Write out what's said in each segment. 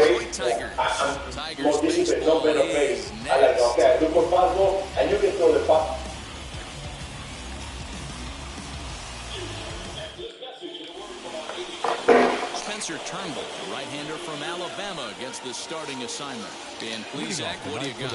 Detroit Tigers. Tigers baseball is next. Okay, look for fastball, and you can throw the fastball. Spencer Turnbull, right-hander from Alabama, gets the starting assignment. Dan Plesac, what do you got?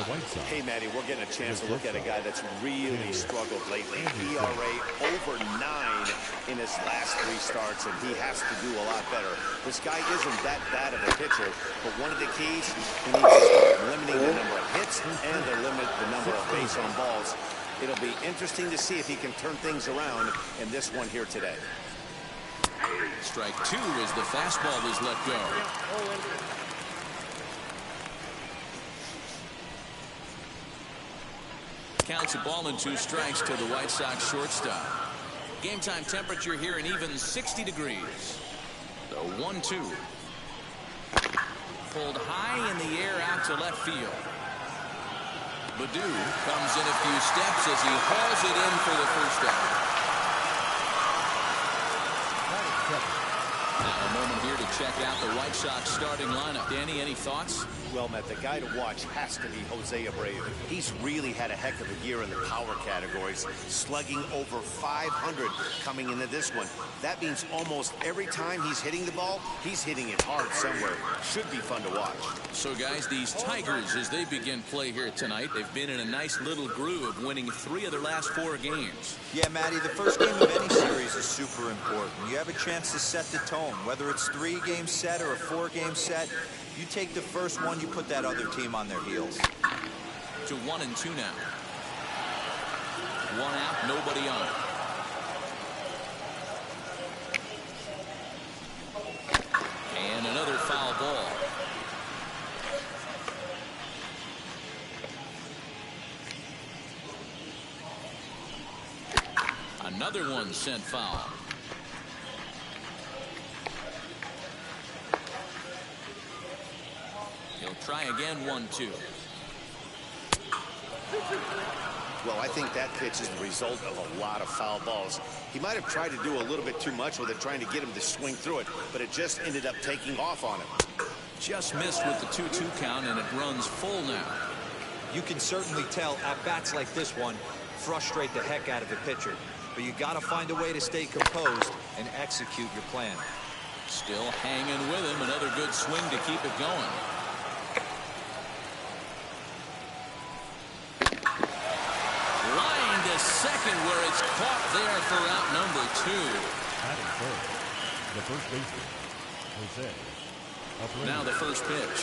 Hey, Matty, we're getting a chance to look at a guy that's really struggled lately. ERA over 9 in his last 3 starts, and he has to do a lot better. This guy isn't that bad of a pitcher, but one of the keys, he needs to start limiting the number of hits and to limit the number of base on balls. It'll be interesting to see if he can turn things around in this one here today. Strike 2 as the fastball is let go. Counts a ball and 2 strikes to the White Sox shortstop. Game time temperature here an even 60 degrees. The 1-2. Pulled high in the air out to left field. Baddoo comes in a few steps as he hauls it in for the first out. Now a moment here to check out the White Sox starting lineup. Danny, any thoughts? Well, Matt, the guy to watch has to be Jose Abreu. He's really had a heck of a year in the power categories, slugging over 500 coming into this one. That means almost every time he's hitting the ball, he's hitting it hard somewhere. Should be fun to watch. So, guys, these Tigers, as they begin play here tonight, they've been in a nice little groove, winning 3 of their last 4 games. Yeah, Matty, the first game of any series is super important. You have a chance to set the tone, whether it's 3-game set or a 4-game set. You take the first one, you put that other team on their heels. To 1-2 now. 1 out, nobody on. And another foul ball. Another one sent foul. He'll try again, 1-2. Well, I think that pitch is the result of a lot of foul balls. He might have tried to do a little bit too much with it, trying to get him to swing through it, but it just ended up taking off on him. Just missed with the 2-2 count, and it runs full now. You can certainly tell at bats like this one frustrate the heck out of the pitcher, but you got to find a way to stay composed and execute your plan. Still hanging with him. Another good swing to keep it going. Line to second, where it's caught there for out number 2. Batting first, the first baseman, Jose Abreu. Now the first pitch.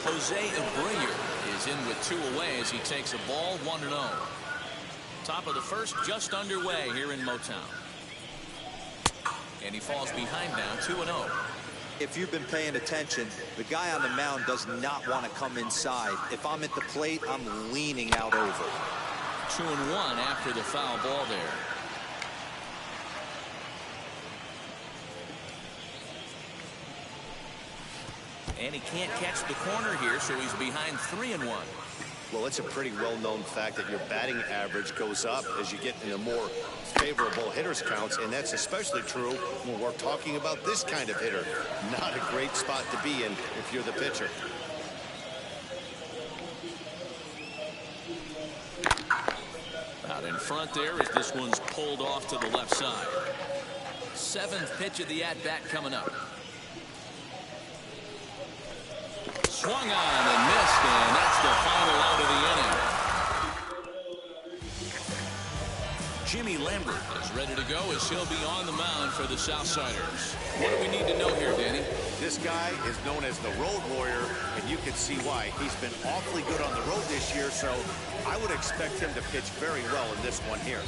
Jose Abreu is in with 2 away as he takes a ball, 1-0. Top of the first, just underway here in Motown. And he falls behind now, 2-0. If you've been paying attention, the guy on the mound does not want to come inside. If I'm at the plate, I'm leaning out over. 2-1 after the foul ball there. And he can't catch the corner here, so he's behind 3-1. Well, it's a pretty well-known fact that your batting average goes up as you get into more favorable hitters counts, and that's especially true when we're talking about this kind of hitter. Not a great spot to be in if you're the pitcher. Out in front there as this one's pulled off to the left side. 7th pitch of the at-bat coming up. Swung on and missed, and that's the final out of the inning. Jimmy Lambert is ready to go as he'll be on the mound for the Southsiders. What do we need to know here, Danny? This guy is known as the road warrior, and you can see why. He's been awfully good on the road this year, so I would expect him to pitch very well in this one here.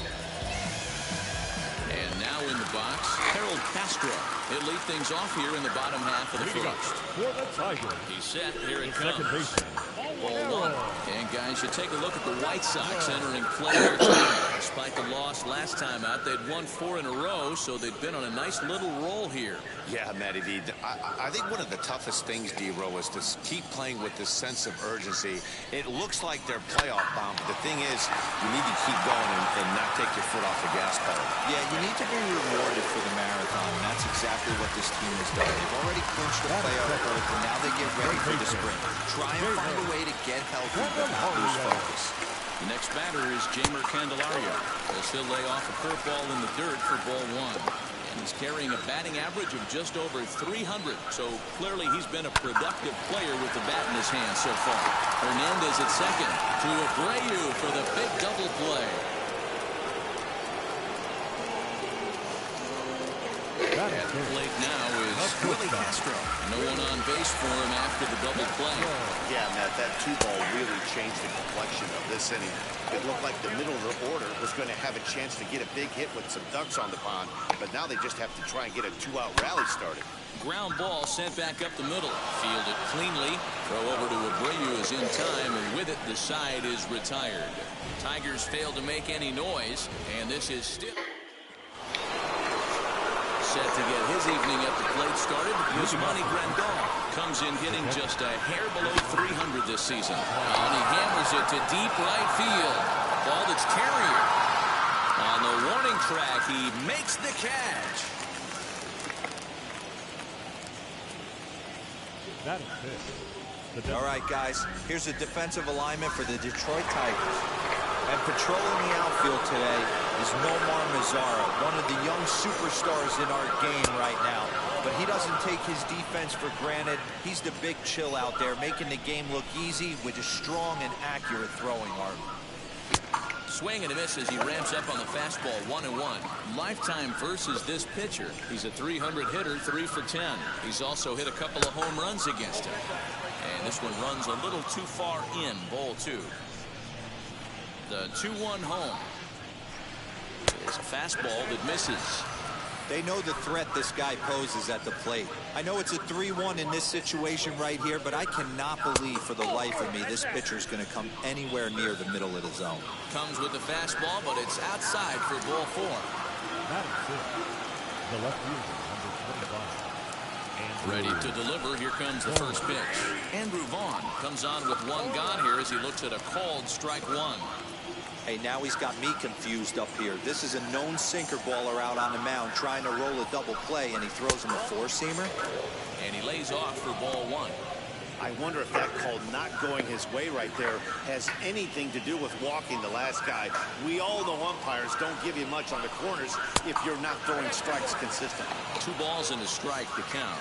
And now in the box, Harold Castro. He'll lead things off here in the bottom half of the first. For the Tigers, He's set. Here it second comes. baseman, Ball one. And guys, you take a look at the White Sox entering play here tonight. Despite the loss last time out, they'd won 4 in a row, so they've been on a nice little roll here. Yeah, Matty D. I think one of the toughest things, D-Row, is to keep playing with this sense of urgency. It looks like they're playoff bound, but the thing is, you need to keep going and not take your foot off the gas pedal. Yeah, you need to be rewarded for the marathon, and that's exactly what this team has done. They've already clinched the playoff berth, and now they get ready for the sprint. Try and find a way to get healthy, but not lose focus. The next batter is Jeimer Candelario, as he'll lay off a curveball in the dirt for ball one. And he's carrying a batting average of just over 300, so clearly he's been a productive player with the bat in his hand so far. Hernandez at second to Abreu for the big double play. At the plate now is Willie Castro. No one on base for him after the double play. Yeah, Matt, that 2-ball really changed the complexion of this inning. It looked like the middle of the order was going to have a chance to get a big hit with some ducks on the pond, but now they just have to try and get a 2-out rally started. Ground ball sent back up the middle. Fielded cleanly. Throw over to Abreu is in time, and with it, the side is retired. Tigers failed to make any noise, and this is still set to get his evening at the plate started. Yasmani Grandal comes in hitting just a hair below 300 this season. And he hammers it to deep right field. Ball that's Terrier. On the warning track, he makes the catch. That is it. All right, guys, here's a defensive alignment for the Detroit Tigers. And patrolling the outfield today is Nomar Mazara, one of the young superstars in our game right now. But he doesn't take his defense for granted. He's the big chill out there, making the game look easy with a strong and accurate throwing arm. Swing and a miss as he ramps up on the fastball, 1-1. Lifetime versus this pitcher. He's a 300 hitter, 3 for 10. He's also hit a couple of home runs against him. And this one runs a little too far in, ball 2. The 2-1 home is a fastball that misses. They know the threat this guy poses at the plate. I know it's a 3-1 in this situation right here, but I cannot believe for the life of me this pitcher is going to come anywhere near the middle of the zone. Comes with the fastball, but it's outside for ball 4. That is it. The left fielder, number 25. Ready to deliver. Here comes the first pitch. Andrew Vaughn comes on with 1 gone here as he looks at a called strike 1. Hey, now he's got me confused up here. This is a known sinker baller out on the mound trying to roll a double play, and he throws him a 4-seamer. And he lays off for ball 1. I wonder if that call not going his way right there has anything to do with walking the last guy. We all know umpires don't give you much on the corners if you're not throwing strikes consistently. 2 balls and a strike to count.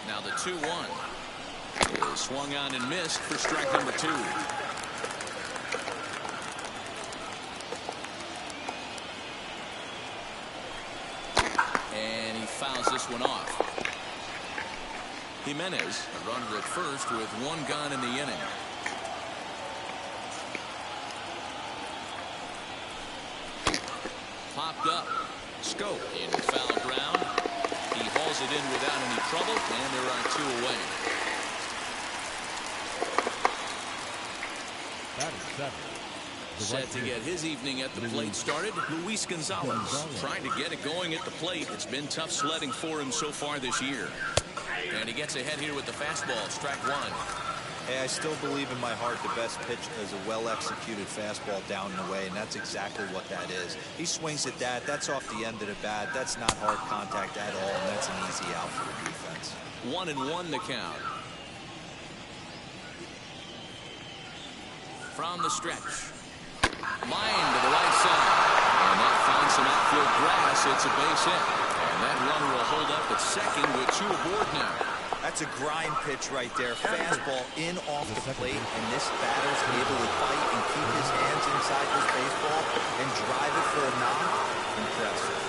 Now the 2-1 is swung on and missed for strike number 2. And he fouls this one off. Jimenez, a runner at first with 1 gone in the inning. Popped up. Scope in foul ground. He hauls it in without any trouble, and there are 2 away. That is 7. Set to get his evening at the plate started, Luis Gonzalez. Trying to get it going at the plate. It's been tough sledding for him so far this year. And he gets ahead here with the fastball, strike 1. Hey, I still believe in my heart the best pitch is a well-executed fastball down and away, and that's exactly what that is. He swings at that. That's off the end of the bat. That's not hard contact at all, and that's an easy out for the defense. 1-1 the count. From the stretch. Line to the right side. And that finds some outfield grass. It's a base hit. And that runner will hold up at second with 2 aboard now. That's a grind pitch right there. Fastball in off the plate, and this batter's able to fight and keep his hands inside this baseball and drive it for a knock. Impressive.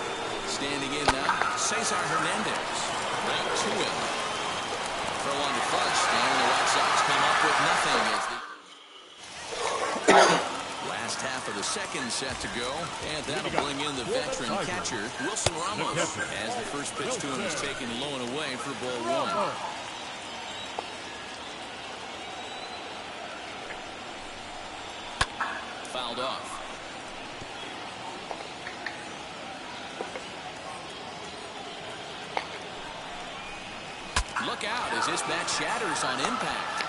Standing in now, Cesar Hernandez. Right to him. Throw on to first, and the White Sox come up with nothing as the last half of the second set to go, and that'll bring in the veteran catcher, Wilson Ramos, as the first pitch to him is taken low and away for ball one. Fouled off. Look out as this bat shatters on impact.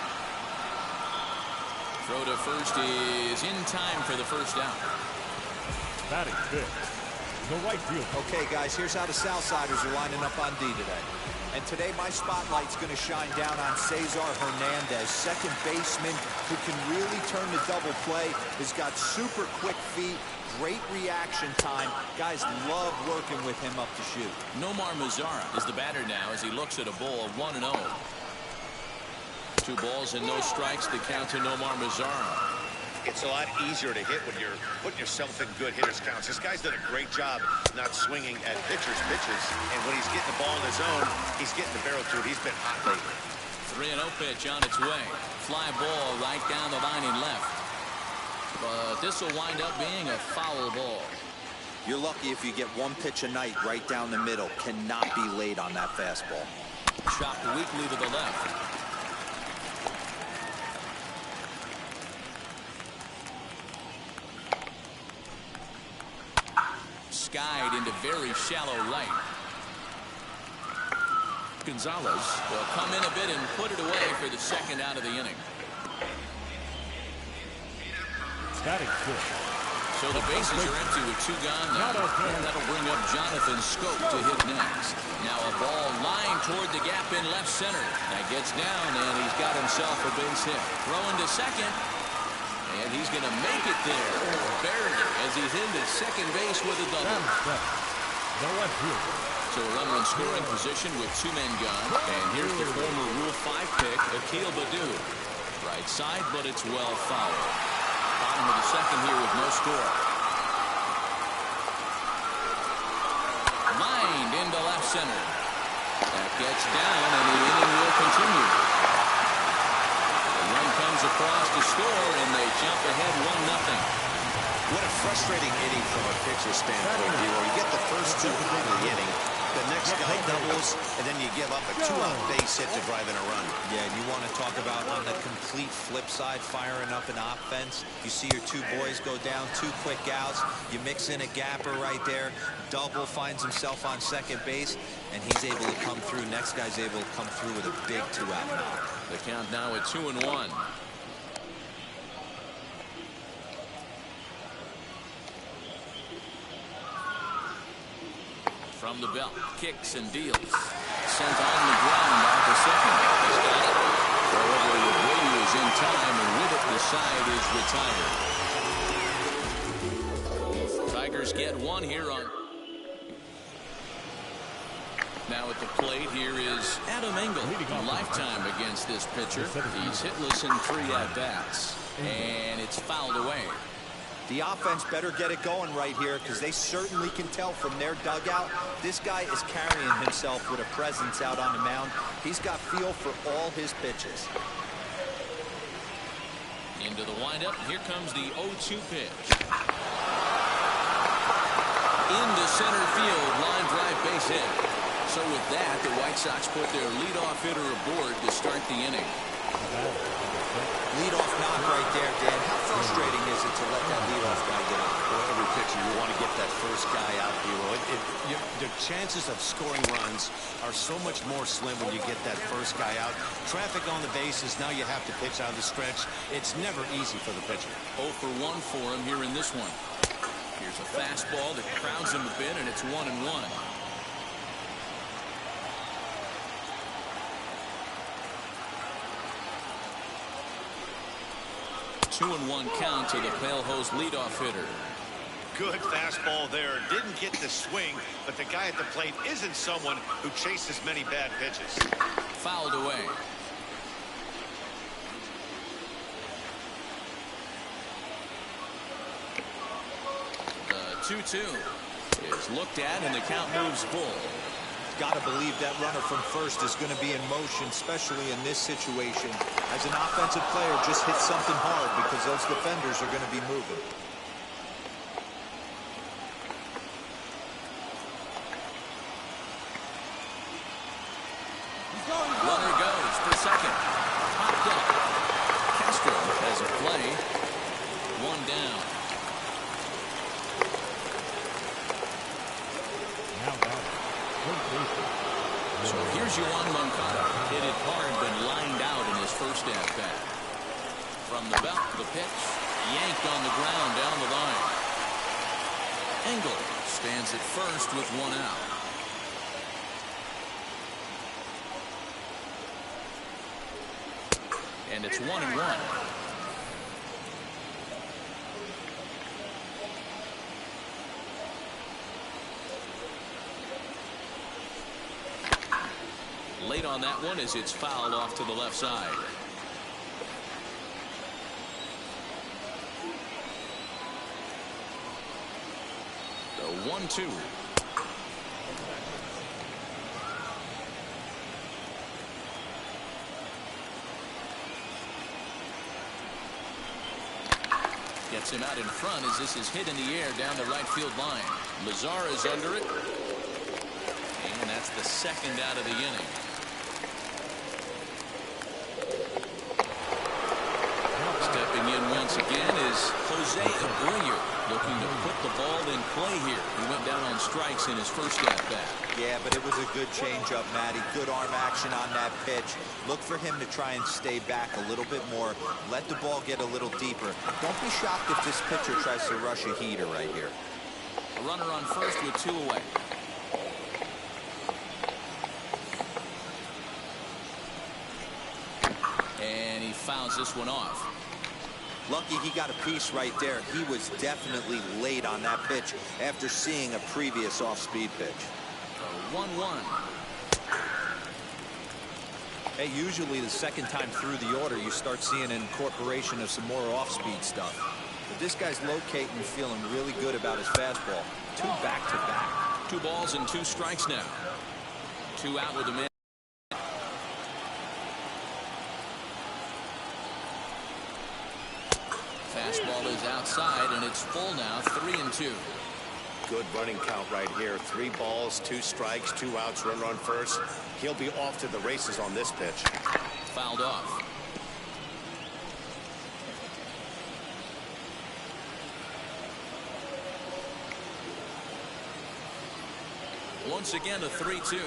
Throw to first is in time for the first out. Batting fifth, the right field. Okay, guys, here's how the Southsiders are lining up on D today. And today my spotlight's going to shine down on Cesar Hernandez, second baseman who can really turn the double play. He's got super quick feet, great reaction time. Guys love working with him up to shoot. Nomar Mazara is the batter now as he looks at a ball of 1-0. 2 balls and no strikes to count to Nomar Mazara. It's a lot easier to hit when you're putting yourself in good hitters counts. This guy's done a great job not swinging at pitchers' pitches. And when he's getting the ball in his zone, he's getting the barrel to it. He's been hot lately. 3-0 pitch on its way. Fly ball right down the line and left. But this will wind up being a foul ball. You're lucky if you get one pitch a night right down the middle. Cannot be late on that fastball. Chopped weakly to the left. Skied into very shallow right. Gonzalez will come in a bit and put it away for the second out of the inning. Batting fifth. So the bases are empty with 2 gone now. And that'll bring up Jonathan Schoop to hit next. Now a ball lined toward the gap in left center. That gets down and he's got himself a base hit. Throwing to second. And he's going to make it there, barely, as he's into second base with a double. The left field. So a runner in scoring position with 2 men gone. And here's the former Rule 5 pick, Akil Baddoo. Right side, but it's well fouled. Bottom of the second here with no score. Lined into left center. That gets down, and the inning will continue. Comes across to score, and they jump ahead 1-0. What a frustrating inning from a pitcher standpoint, Hero. You get the first 2 out of the inning, the next guy doubles, and then you give up a 2-out base hit to drive in a run. Yeah, and you want to talk about on the complete flip side, firing up an offense. You see your 2 boys go down, 2 quick outs. You mix in a gapper right there. Double finds himself on second base, and he's able to come through. Next guy's able to come through with a big 2-out knock. The count now at 2-1. From the belt, kicks and deals. Sent on the ground out to second. He's got it. However, Woodward is in time, and with it, the side is retired. Tigers get 1 here on. Now at the plate, here is Adam Engel. Lifetime against this pitcher. He's hitless in 3 at-bats. And it's fouled away. The offense better get it going right here because they certainly can tell from their dugout. This guy is carrying himself with a presence out on the mound. He's got feel for all his pitches. Into the windup. Here comes the 0-2 pitch. Into center field. Line drive base hit. So with that, the White Sox put their leadoff hitter aboard to start the inning. Leadoff knock right there, Dan. How frustrating is it to let that leadoff guy get out? Well, every pitcher, you want to get that first guy out, Hero. The chances of scoring runs are so much more slim when you get that first guy out. Traffic on the bases, now you have to pitch out of the stretch. It's never easy for the pitcher. 0 for 1 for him here in this one. Here's a fastball that crowds him a bit, and it's 1-1. 2-1 count to the Pale Hose leadoff hitter. Good fastball there. Didn't get the swing, but the guy at the plate isn't someone who chases many bad pitches. Fouled away. The 2-2 is looked at, and the count moves full. Got to believe that runner from first is going to be in motion, especially in this situation. As an offensive player, just hit something hard because those defenders are going to be moving. Runner goes for second. Popped up. Castro has a play. One down. So here's Yoan Moncada. Hit it hard but lined out in his first at-bat. From the belt, the pitch. Yanked on the ground down the line. Engel stands at first with one out. And it's 1-1. Late on that one as it's fouled off to the left side. The 1-2. Gets him out in front as this is hit in the air down the right field line. Lazar is under it. And that's the second out of the inning. Stepping in once again is Jose Abreu, looking to put the ball in play here. He went down on strikes in his first at-bat. Yeah, but it was a good changeup, Matty. Good arm action on that pitch. Look for him to try and stay back a little bit more. Let the ball get a little deeper. Don't be shocked if this pitcher tries to rush a heater right here. A runner on first with two away. And he fouls this one off. Lucky he got a piece right there. He was definitely late on that pitch after seeing a previous off-speed pitch. 1-1. Hey, usually the second time through the order, you start seeing an incorporation of some more off-speed stuff. But this guy's locating and feeling really good about his fastball. Two back-to-back. 2 balls and 2 strikes now. 2 out with a man. Fastball is outside, and it's full now, 3-2. Good running count right here. 3 balls, 2 strikes, 2 outs, runner on first. He'll be off to the races on this pitch. Fouled off. Once again, a 3-2.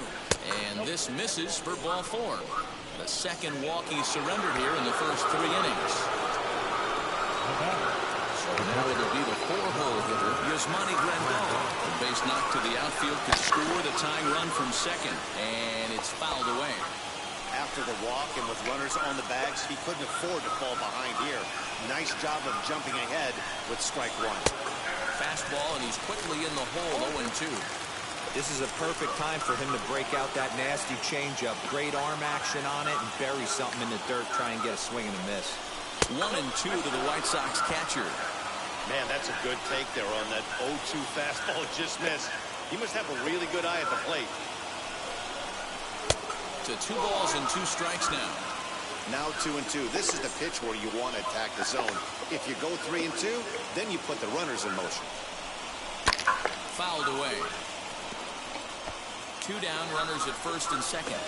And this misses for ball 4. The second walk he surrendered here in the first 3 innings. So now it'll be the 4-hole hitter, Yasmani Grandal. The base knock to the outfield could score the tying run from second, and it's fouled away. After the walk and with runners on the bags, he couldn't afford to fall behind here. Nice job of jumping ahead with strike 1. Fastball, and he's quickly in the hole, 0-2. This is a perfect time for him to break out that nasty changeup. Great arm action on it and bury something in the dirt, try and get a swing and a miss. 1-2 to the White Sox catcher. Man, that's a good take there on that 0-2 fastball just missed. He must have a really good eye at the plate. To 2 balls and 2 strikes now. Now 2-2. This is the pitch where you want to attack the zone. If you go 3-2, then you put the runners in motion. Fouled away. 2 down, runners at first and second.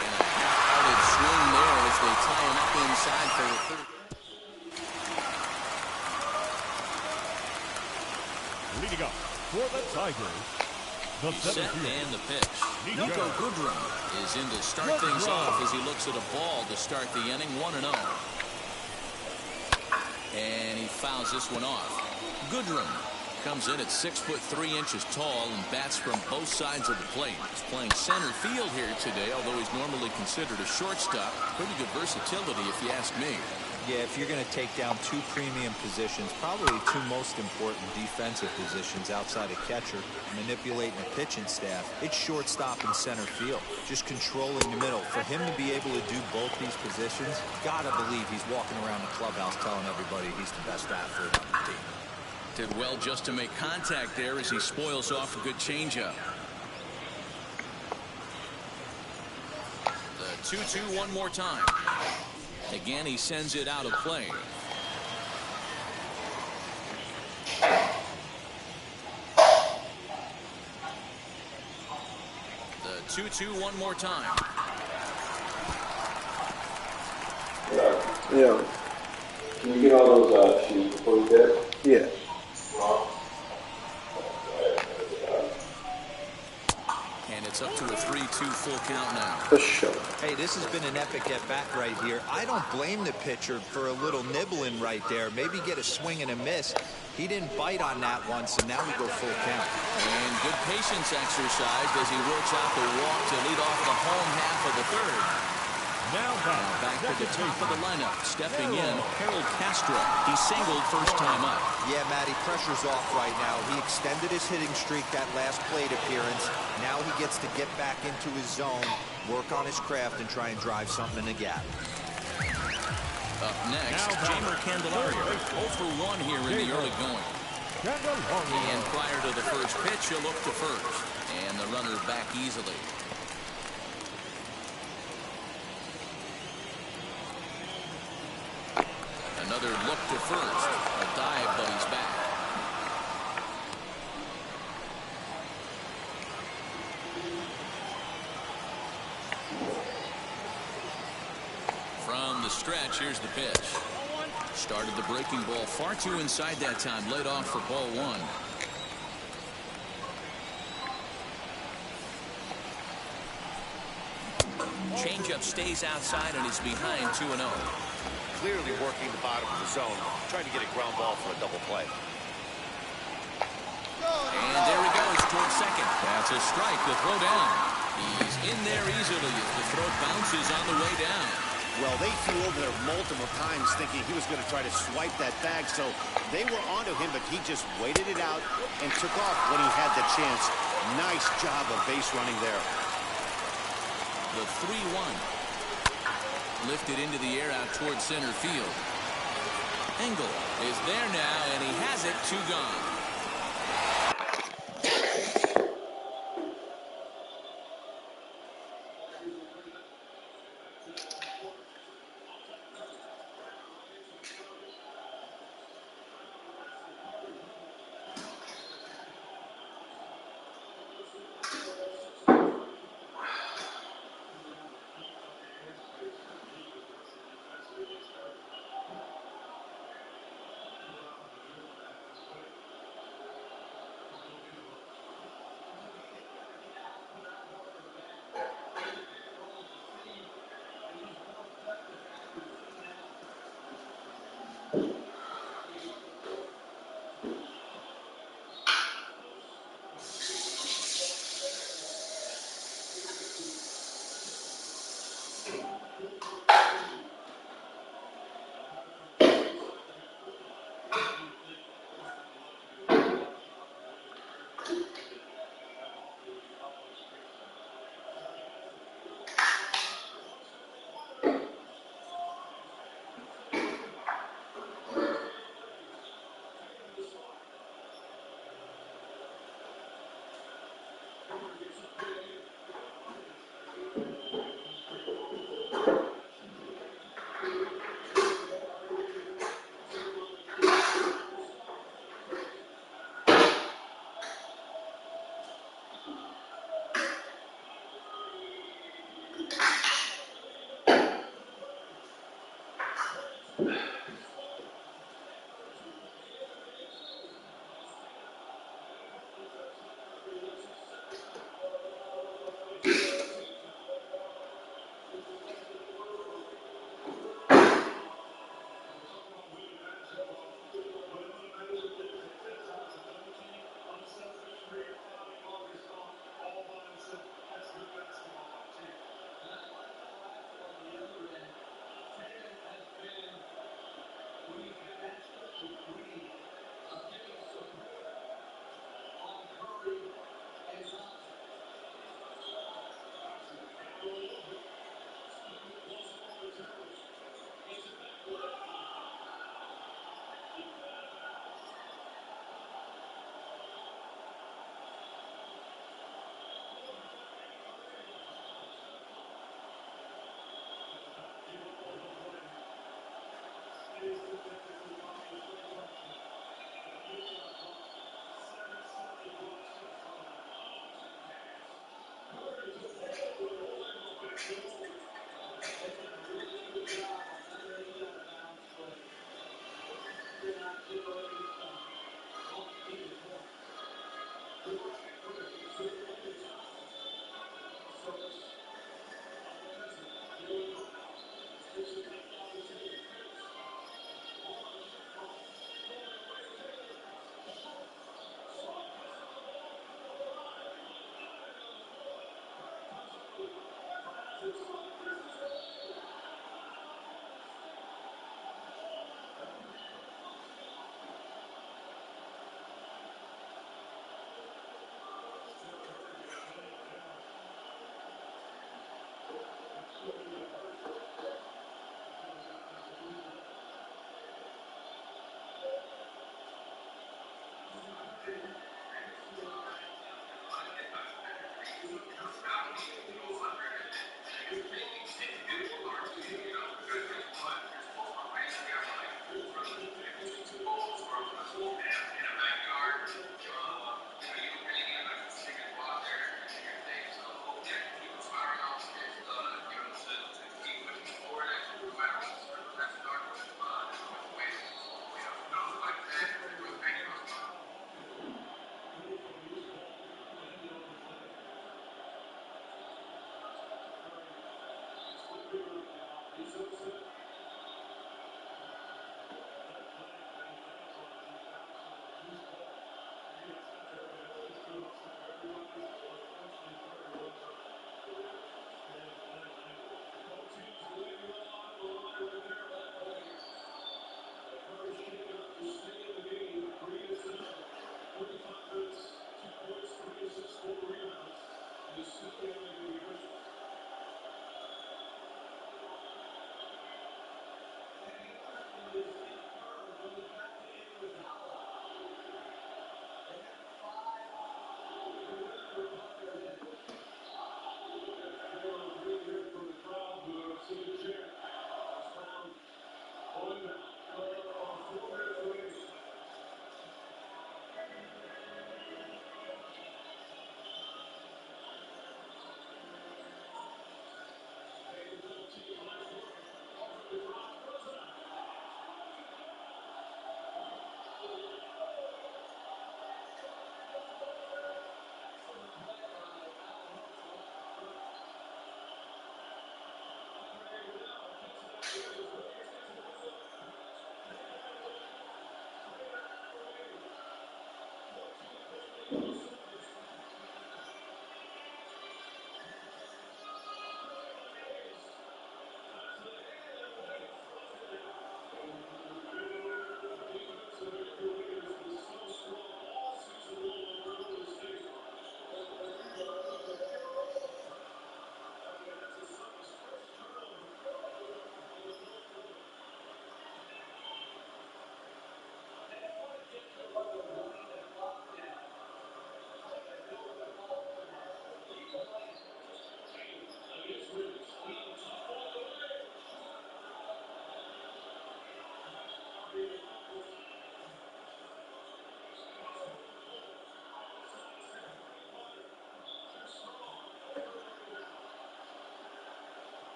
And a half-hearted swing there as they tie him up inside for the third. Leading up for the Tigers, the Set and the pitch. Niko Goodrum is in to start things off as he looks at a ball to start the inning, 1-0. And he fouls this one off. Goodrum comes in at 6'3" tall and bats from both sides of the plate. He's playing center field here today, although he's normally considered a shortstop. Pretty good versatility, if you ask me. Yeah, if you're going to take down 2 premium positions, probably 2 most important defensive positions outside of catcher, manipulating a pitching staff, it's shortstop and center field. Just controlling the middle. For him to be able to do both these positions, gotta believe he's walking around the clubhouse telling everybody he's the best athlete on the team. Did well just to make contact there as he spoils off a good changeup. The 2-2 one more time. Again, he sends it out of play. 2-2 one more time. Yeah. Can you get all those shoes before you did? Yeah. And it's up to a 3-2 full count now. For sure. Hey, this has been an epic at-bat right here. I don't blame the pitcher for a little nibbling right there. Maybe get a swing and a miss. He didn't bite on that one, so now we go full count. And good patience exercised as he works out the walk to lead off the home half of the third. Now Back to the top of the lineup. Stepping in, Harold Castro. He singled first time up. Yeah, Matty, pressure's off right now. He extended his hitting streak that last plate appearance. Now he gets to get back into his zone, work on his craft, and try and drive something in the gap. Up next, Jeimer Candelario. 0 for 1 here in the early going. And prior to the first pitch, he'll look to first. And the runner back easily. Another look to first. A dive, but he's back. From the stretch, here's the pitch. Started the breaking ball far too inside that time. Laid off for ball one. Changeup stays outside and is behind 2-0. Clearly working the bottom of the zone, trying to get a ground ball for a double play. And there he goes towards second. That's a strike to throw down. He's in there easily as the throw bounces on the way down. Well, they flew over there multiple times thinking he was going to try to swipe that bag, so they were onto him, but he just waited it out and took off when he had the chance. Nice job of base running there. The 3-1. Lifted into the air out towards center field. Engel is there now, and he has it. 2 gone.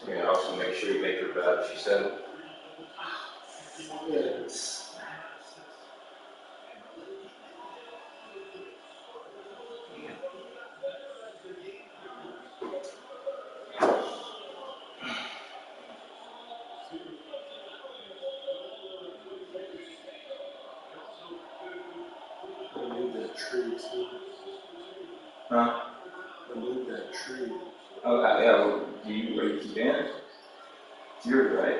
Yeah, also make sure you make her bed, she said. Yes. Remove that tree too. Huh? Remove that tree. Okay, yeah, well, do you, are you keeping it? It's yours, right?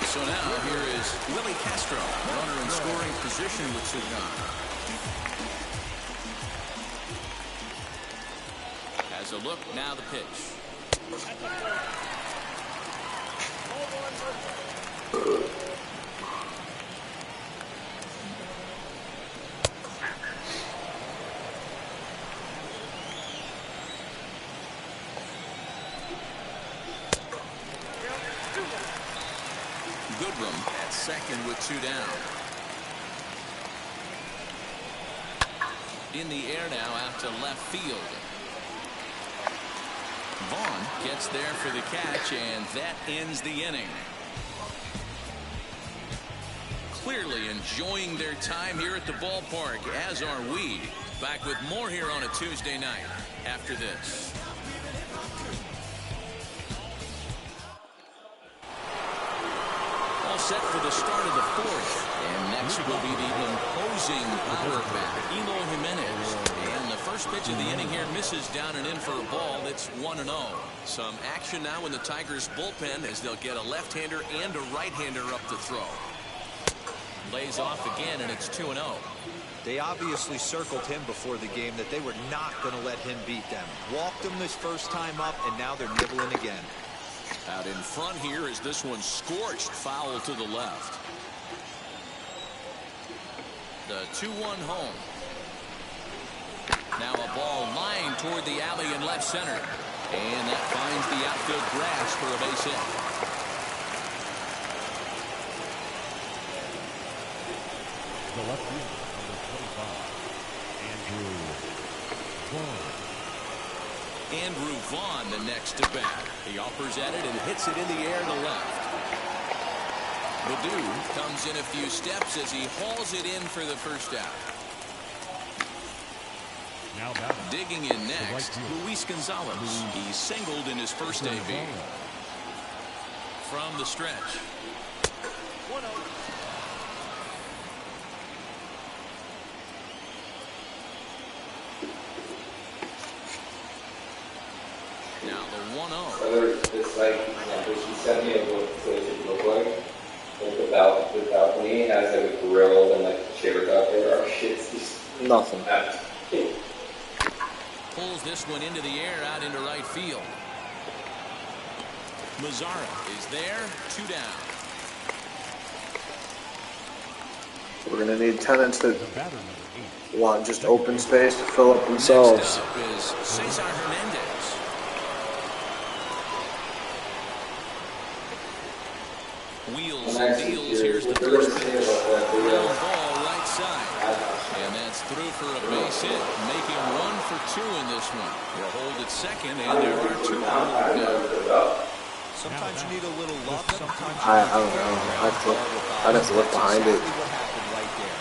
So now here is Willie Castro, runner in scoring position with 2 gone. Has a look, now the pitch. Goodrum at second with 2 down. In the air now out to left field. Vaughn gets there for the catch, and that ends the inning. Clearly enjoying their time here at the ballpark, as are we. Back with more here on a Tuesday night after this. Set for the start of the 4th, and next will be the imposing power back, Eloy Jimenez. And the first pitch of the inning here misses down and in for a ball. That's 1-0. Some action now in the Tigers bullpen as they'll get a left-hander and a right-hander up to throw. Lays off again, and it's 2-0. They obviously circled him before the game that they were not going to let him beat them. Walked him this first time up, and now they're nibbling again. Out in front here is this one scorched, foul to the left. The 2-1 home. Now a ball lined toward the alley in left center. And that finds the outfield grass for a base hit. The left fielder, number 25, Andrew Vaughn. Andrew Vaughn, the next to bat. He offers at it and hits it in the air to left. Baddoo comes in a few steps as he hauls it in for the first out. Now batting. Digging in next, Luis Gonzalez. He's singled in his first AB. From the stretch. 1-0. Now the 1-0. It's like, she sent me what it should look like. Like the balcony has like a grill and like chairs out there. Our shit's just Nothing. Pulls this one into the air out into right field. Mazara is there. 2 down. We're going to need tenants that The batter, number 8. want just open space to fill up themselves. Next up is Cesar Hernandez. Wheels and deals. Here's the first pitch. Ground ball right side. And that's through for a base hit, making 1 for 2 in this one. We'll hold at second, and there are 2 on board now. Sometimes you need a little luck. Sometimes I don't know. I'd have to look behind it. what happened right there.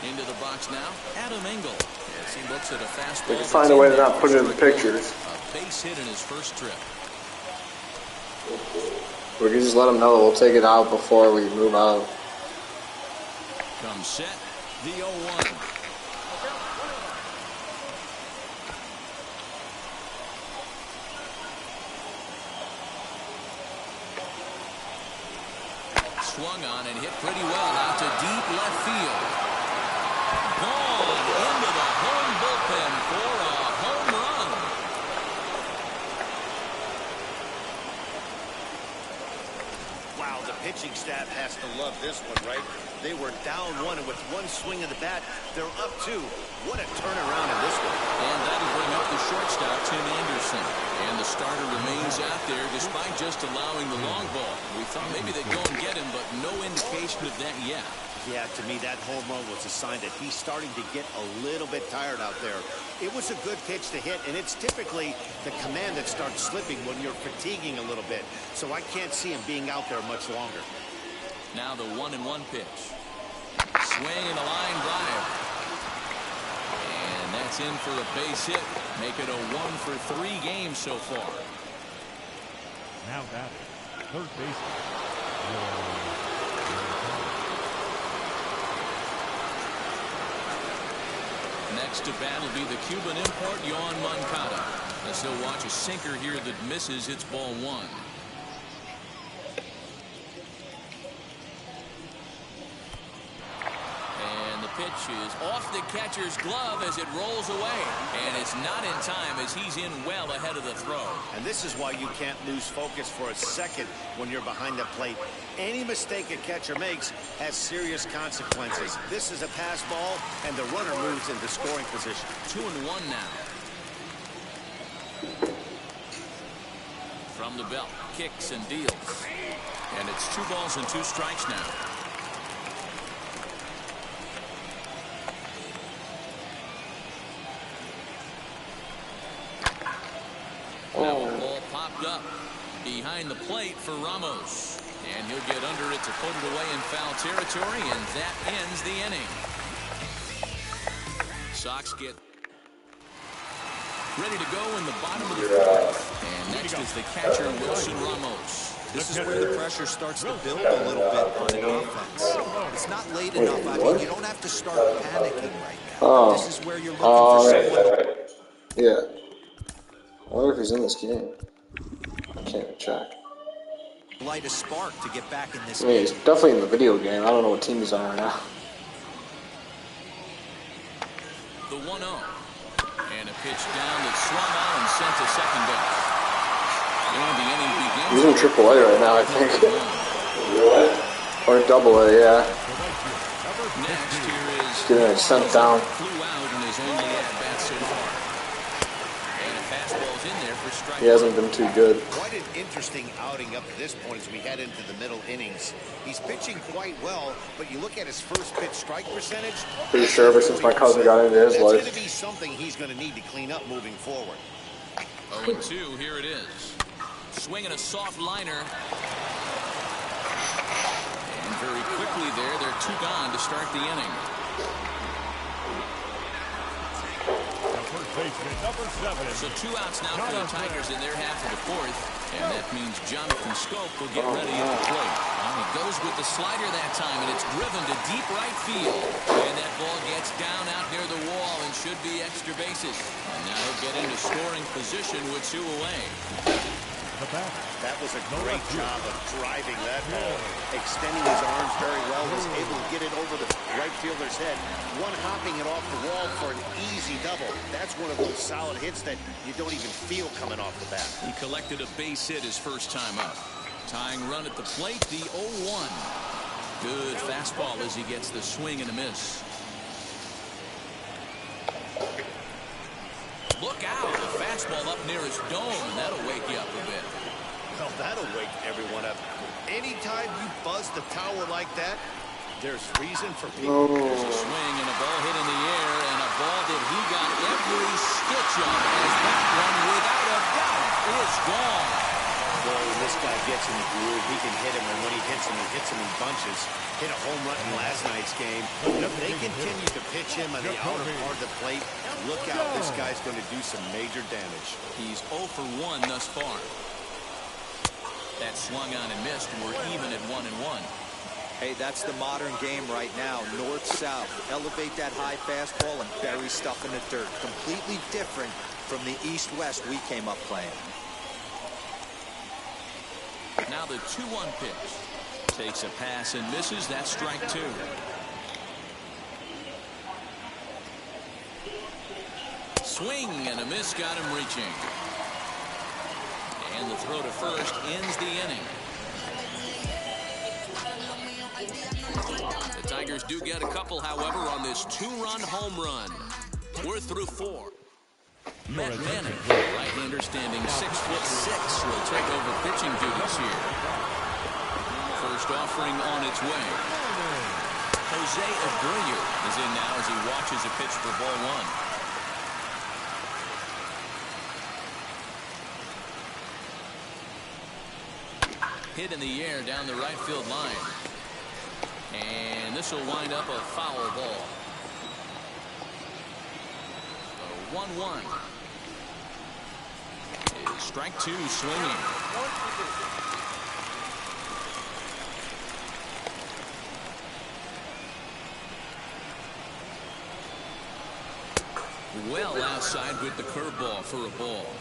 Into the box now, Adam Engel. As he looks at a fastball. We can find a way to not put it in the pictures. A base hit in his first trip. We can just let them know that we'll take it out before we move out. Comes set, the 0-1. Swung on and hit pretty well out to deep left field. Gone into the home bullpen for a home run. Wow, the pitching staff has to love this one, right? They were down 1, and with 1 swing of the bat, they're up 2. What a turnaround in this one. And that'll bring up the shortstop, Tim Anderson. And the starter remains out there despite just allowing the long ball. We thought maybe they'd go and get him, but no indication of that yet. Yeah, to me, that home run was a sign that he's starting to get a little bit tired out there. It was a good pitch to hit, and it's typically the command that starts slipping when you're fatiguing a little bit. So I can't see him being out there much longer. Now the 1-1 pitch. Swing and a line drive. And that's in for a base hit. Make it a 1 for 3 games so far. Now batting. Third baseman. Next to bat will be the Cuban import, Yoan Moncada. As he'll watch a sinker here that misses, it's ball 1. And the pitch is off the catcher's glove as it rolls away. And it's not in time as he's in well ahead of the throw. And this is why you can't lose focus for a second when you're behind the plate. Any mistake a catcher makes has serious consequences. This is a pass ball, and the runner moves into scoring position. 2-1 now. From the belt, kicks and deals. And it's 2 balls and 2 strikes now. Now a ball popped up behind the plate for Ramos. And he'll get under it to put it away in foul territory, and that ends the inning. Sox get ready to go in the bottom of the 4th. And next is the catcher, Wilson Ramos. This is where the pressure starts to build a little bit on an offense. It's not late enough. I mean, you don't have to start panicking right now. This is where you're looking for someone. Yeah. I wonder if he's in this game. I can't check. Light a spark to get back in this I mean, game. he's definitely in the video game. I don't know what team he's on right now. The 1-0. And a pitch down that's swung on and sent to second base. And the inning begins. He's in AAA right now, I think. Or AA, yeah. Next here is Getting sent down. flew out in his only at-bat so far. And a fastball's in there for strike. He hasn't been too good. Quite an interesting outing up to this point as we head into the middle innings. He's pitching quite well, but you look at his first pitch strike percentage. Pretty sure ever since my cousin got into his That's going to life. be something he's going to need to clean up moving forward. 0-2, here it is. Swinging a soft liner. And very quickly there, they're 2 gone to start the inning. baseman, number 7. So 2 outs now for the Tigers in their half of the fourth. And that means Jonathan Schoop will get ready at the plate. And he goes with the slider that time, and it's driven to deep right field. And that ball gets down out near the wall and should be extra bases. And now he'll get into scoring position with 2 away. That was a great job of driving that ball, extending his arms very well, was able to get it over the right fielder's head, one hopping it off the wall for an easy double. That's one of those solid hits that you don't even feel coming off the bat. He collected a base hit his first time up. Tying run at the plate, the 0-1. Good fastball as he gets the swing and a miss. Look out, the fastball up near his dome, and that'll wake you up a bit. Well, that'll wake everyone up. Anytime you buzz the tower like that, there's reason for people. There's a swing and a ball hit in the air, and a ball that he got every stitch of, as that one, without a doubt, is gone. Boy, when this guy gets in the groove, he can hit him, and when he hits him in bunches. Hit a home run in last night's game. If they continue to pitch him on the outer part of the plate, look out, this guy's going to do some major damage. He's 0 for 1 thus far. That swung on and missed. We're even at 1-1. Hey, that's the modern game right now. North-south. Elevate that high fastball and bury stuff in the dirt. Completely different from the east-west we came up playing. Now the 2-1 pitch. Takes a pass and misses. That's strike 2. Swing and a miss, got him reaching. And the throw to first ends the inning. The Tigers do get a couple, however, on this 2-run home run. We're through 4. Matt Manning, right-hander standing 6'6", will take over pitching duties here. First offering on its way. Jose Abreu is in now as he watches a pitch for ball 1. Hit in the air down the right field line. And this will wind up a foul ball. 1-1. Strike 2 swinging. Well outside with the curveball for a ball.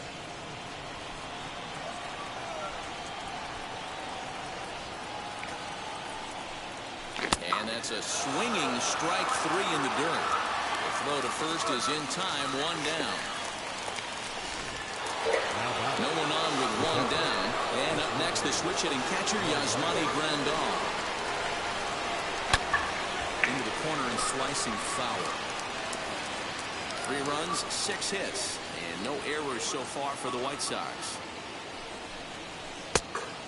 And that's a swinging strike 3 in the dirt. The throw to first is in time, 1 down. No one on with 1 down. And up next, the switch hitting catcher, Yasmani Grandal. Into the corner and slicing foul. 3 runs, 6 hits, and no errors so far for the White Sox.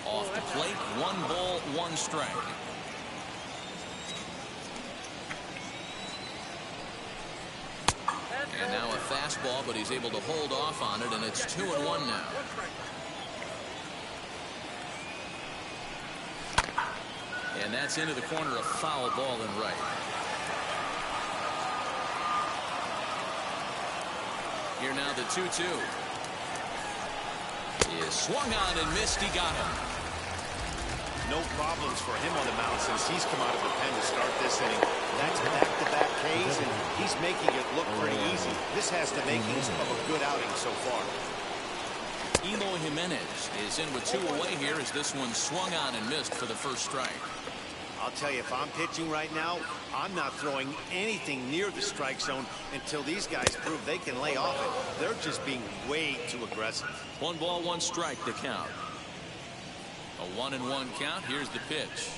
Off the plate, 1 ball, 1 strike. And now a fastball, but he's able to hold off on it, and it's 2-1 now. And that's into the corner, a foul ball and right. Here now the 2-2. Is swung on and missed. He got him. No problems for him on the mound since he's come out of the pen to start this inning. That's back-to-back Ks, and he's making it look pretty easy. This has the makings of a good outing so far. Eloy Jimenez is in with 2 away here as this one swung on and missed for the first strike. I'll tell you, if I'm pitching right now, I'm not throwing anything near the strike zone until these guys prove they can lay off it. They're just being way too aggressive. 1 ball, 1 strike to count. A 1-1 count. Here's the pitch.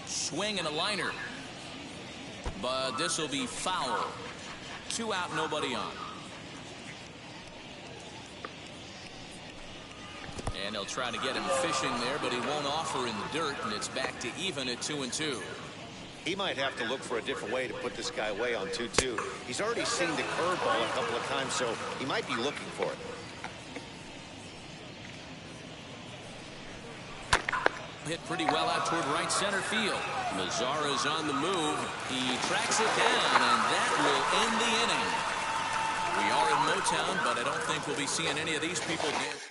Swing and a liner. But this will be foul. 2 out, nobody on. And they'll try to get him fishing there, but he won't offer in the dirt, and it's back to even at 2-2. He might have to look for a different way to put this guy away on 2-2. He's already seen the curveball a couple of times, so he might be looking for it. Hit pretty well out toward right center field. Mazara's on the move. He tracks it down, and that will end the inning. Newtown, but I don't think we'll be seeing any of these people dance.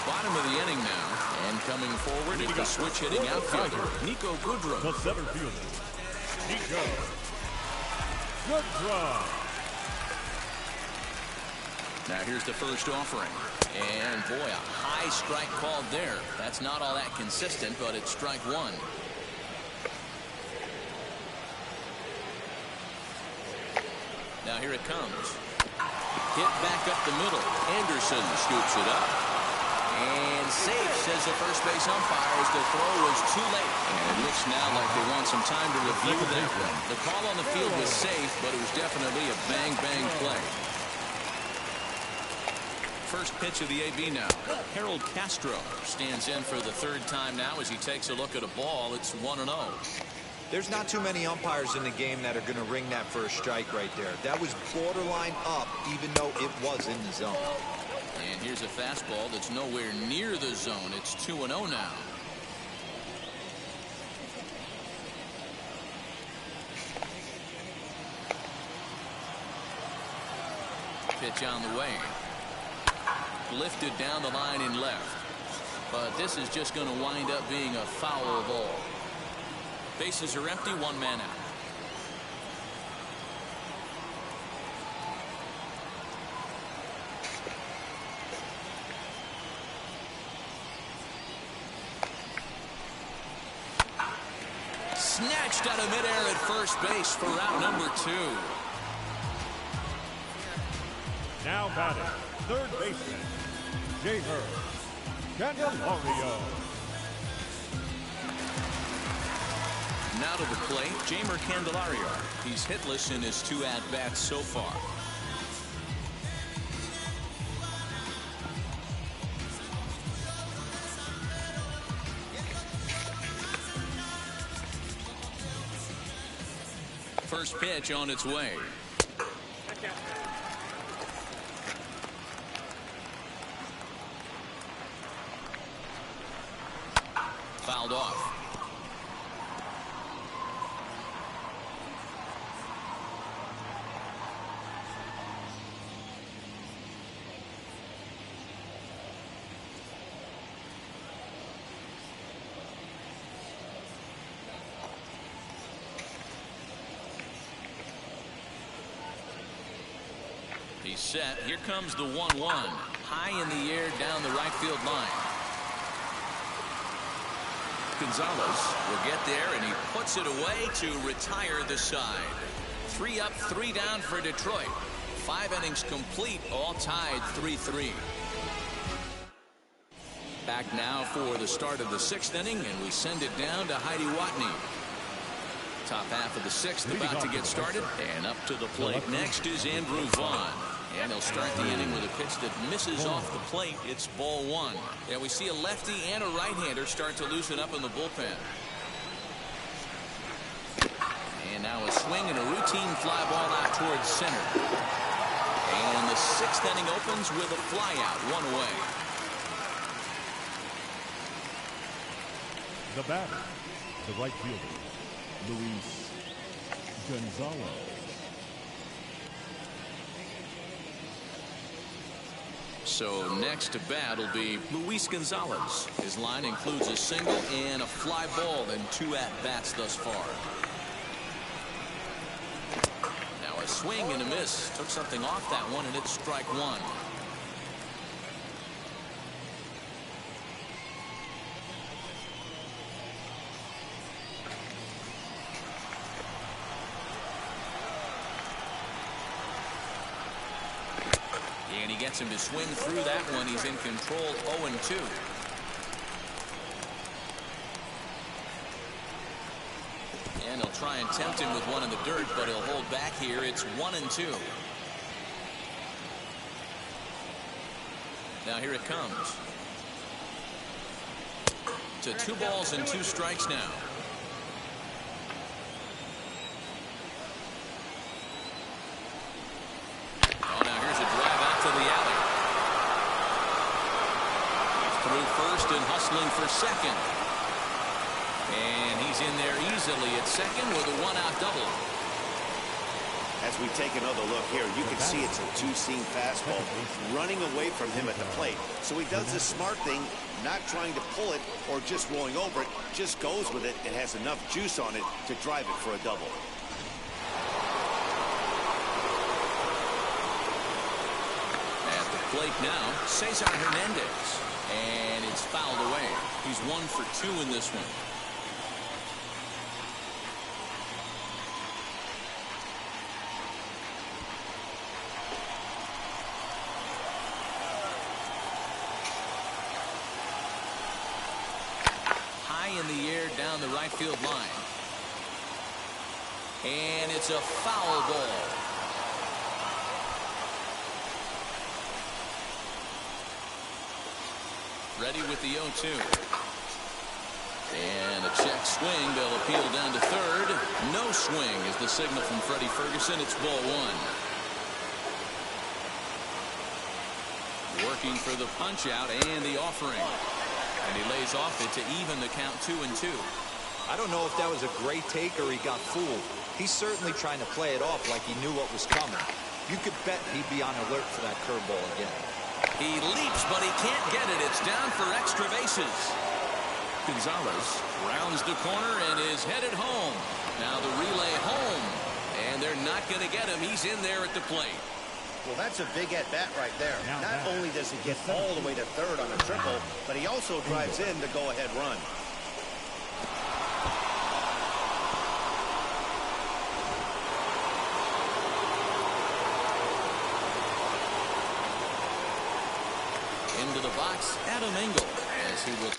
Bottom of the inning now, and coming forward is the switch-hitting outfielder, Niko Goodrum. The center fielder, Niko Goodrum. Now here's the first offering. And boy, a high strike called there. That's not all that consistent, but it's strike one. Now here it comes. Hit back up the middle. Anderson scoops it up. And safe, says the first base umpire, as the throw was too late. And it looks now like they want some time to review that one. The call on the field was safe, but it was definitely a bang-bang play. First pitch of the AB now. Harold Castro stands in for the third time now as he takes a look at a ball. It's 1-0. There's not too many umpires in the game that are going to ring that first strike right there. That was borderline up, even though it was in the zone. And here's a fastball that's nowhere near the zone. It's 2-0 now. Pitch on the way. Lifted down the line in left. But this is just going to wind up being a foul ball. Bases are empty, one man out. Snatched out of midair at first base for round number 2. Now batting, third baseman, Jeimer Candelario. Now to the plate, Jeimer Candelario. He's hitless in his 2 at-bats so far. First pitch on its way. Fouled off. He's set. Here comes the 1-1. High in the air down the right field line. Gonzalez will get there, and he puts it away to retire the side. 3 up, 3 down for Detroit. 5 innings complete, all tied 3-3. Back now for the start of the 6th inning, and we send it down to Heidi Watney. Top half of the 6th about to get started, and up to the plate next is Andrew Vaughn. And he'll start the inning with a pitch that misses off the plate. It's ball 1. And we see a lefty and a right-hander start to loosen up in the bullpen. And now a swing and a routine fly ball out towards center. And the 6th inning opens with a fly out, 1 away. The batter, the right fielder, Luis Gonzalez. So next to bat will be Luis Gonzalez. His line includes a single and a fly ball in 2 at-bats thus far. Now a swing and a miss. Took something off that one, and it's strike 1. And he gets him to swing through that one. He's in control, 0-2. And he'll try and tempt him with one in the dirt, but he'll hold back here. It's 1-2. Now here it comes. To 2 balls and 2 strikes now. And hustling for second. And he's in there easily at second with a 1-out double. As we take another look here, you can see it's a two-seam fastball running away from him at the plate. So he does the smart thing, not trying to pull it or just rolling over it, just goes with it and has enough juice on it to drive it for a double. At the plate now, Cesar Hernandez. And it's fouled away. He's 1 for 2 in this one. In the air down the right field line. And it's a foul ball. Ready with the 0-2. And a check swing. They'll appeal down to third. No swing is the signal from Freddie Ferguson. It's ball 1. Working for the punch out and the offering. And he lays off it to even the count 2-2. I don't know if that was a great take or he got fooled. He's certainly trying to play it off like he knew what was coming. You could bet he'd be on alert for that curveball again. He leaps, but he can't get it. It's down for extra bases. Gonzalez rounds the corner and is headed home. Now the relay home. And they're not going to get him. He's in there at the plate. Well, that's a big at-bat right there. Not only does he get all the way to third on a triple, but he also drives in the go-ahead run. Into the box, Adam Engel, as he will.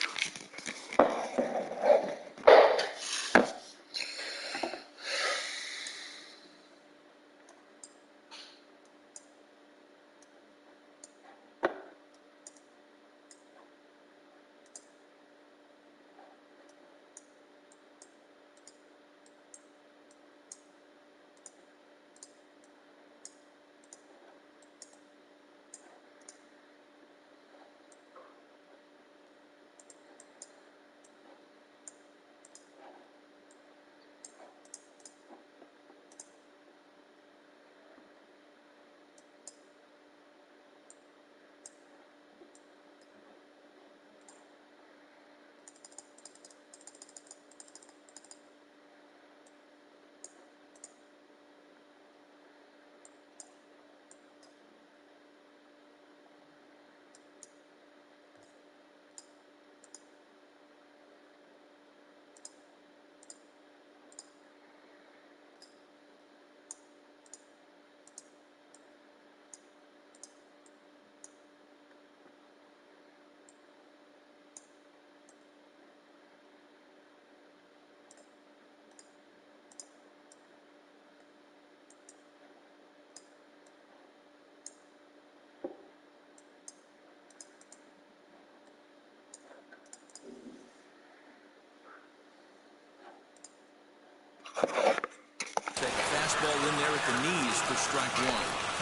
Fastball in there at the knees for strike 1.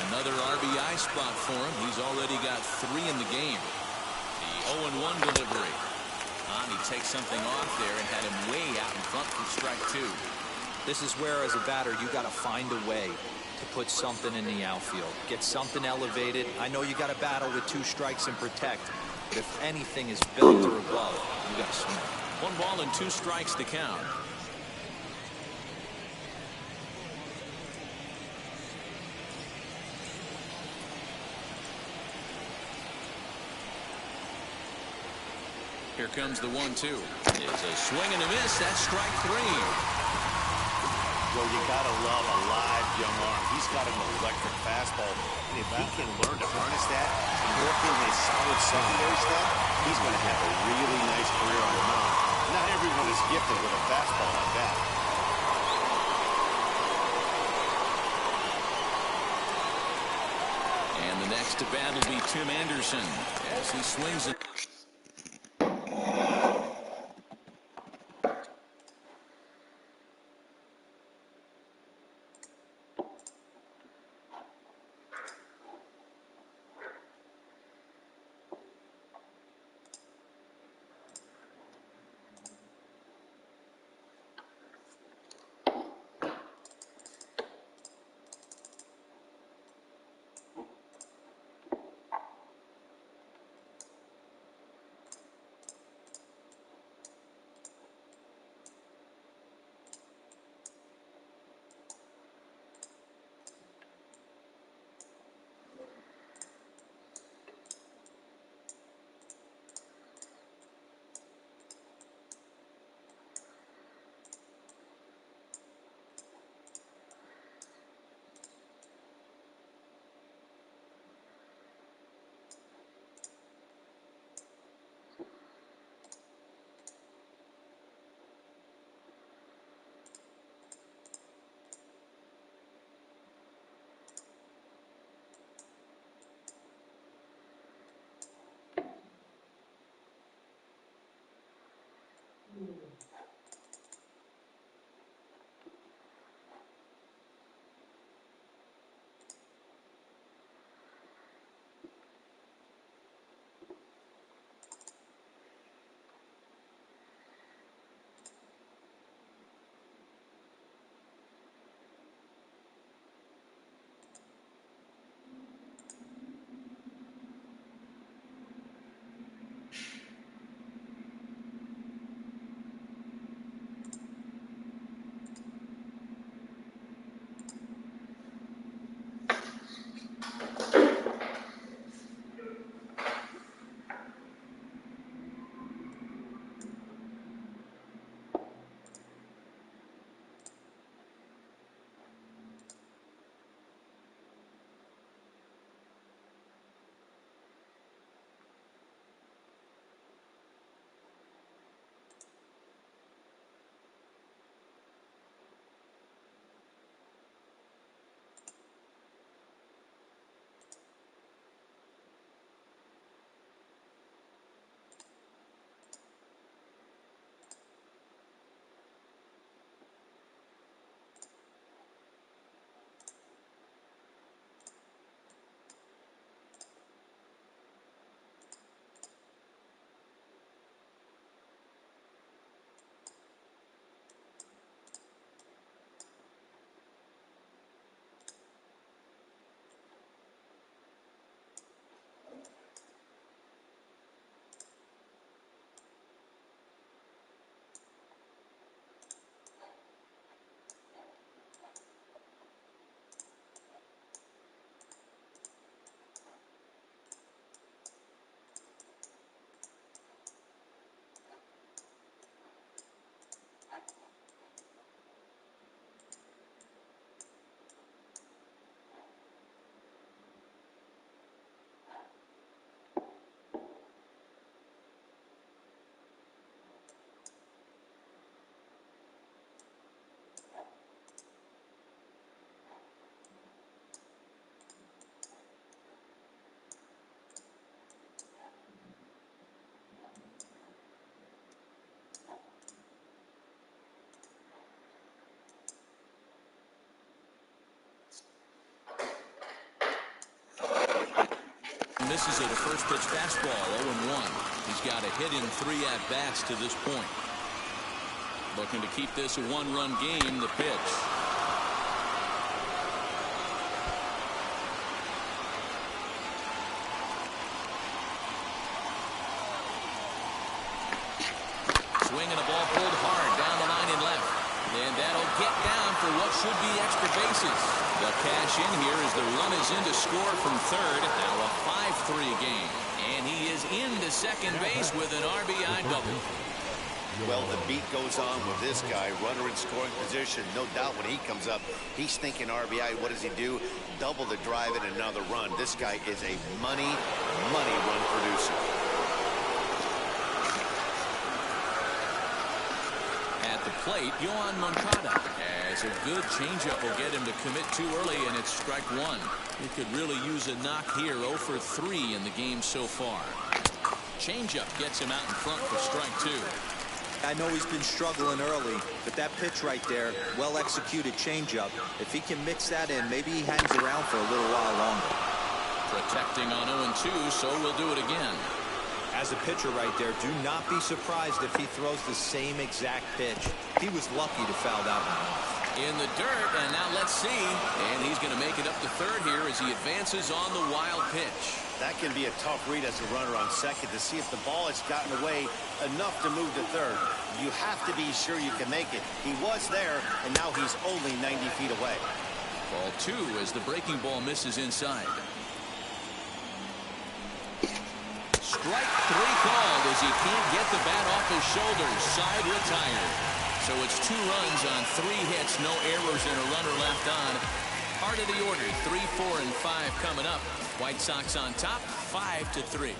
Another RBI spot for him. He's already got 3 in the game. The 0-1 delivery. He takes something off there and had him way out in front for strike 2. This is where, as a batter, you got to find a way to put something in the outfield. Get something elevated. I know you got to battle with 2 strikes and protect, but if anything is built or above, you got to swing. 1 ball and 2 strikes to count. Here comes the 1-2. It's a swing and a miss. That's strike 3. Well, you gotta love a live young arm. He's got an electric fastball, and if he can learn to harness that and work in his solid secondary stuff, he's going to have a really nice career on the mound. Not everyone is gifted with a fastball like that. And the next to bat will be Tim Anderson as he swings it. Misses at a first pitch fastball, 0-1. He's got a hit in 3 at-bats to this point. Looking to keep this a 1-run game. The pitch. Swinging a ball pulled hard down the line and left. And that'll get down for what should be extra bases. The cash in here as the run is in to score from third. Now a 5-3 game. And he is into second base with an RBI double. Well, the beat goes on with this guy. Runner in scoring position. No doubt when he comes up, he's thinking RBI. What does he do? Double the drive and another run. This guy is a money run producer. At the plate, Yoan Moncada. As a good changeup will get him to commit too early, and it's strike one. He could really use a knock here. 0 for 3 in the game so far. Changeup gets him out in front for strike 2. I know he's been struggling early, but that pitch right there, well-executed changeup. If he can mix that in, maybe he hangs around for a little while longer. Protecting on 0-2, so we'll do it again. As a pitcher right there, do not be surprised if he throws the same exact pitch. He was lucky to foul that one off. In the dirt, and now let's see. And he's going to make it up to third here as he advances on the wild pitch. That can be a tough read as a runner on second to see if the ball has gotten away enough to move to third. You have to be sure you can make it. He was there, and now he's only 90 feet away. Ball 2 as the breaking ball misses inside. Strike 3 called as he can't get the bat off his shoulders. Side retired. So it's 2 runs on 3 hits, no errors, and a runner left on. Part of the order, 3, 4, and 5 coming up. White Sox on top, 5-3.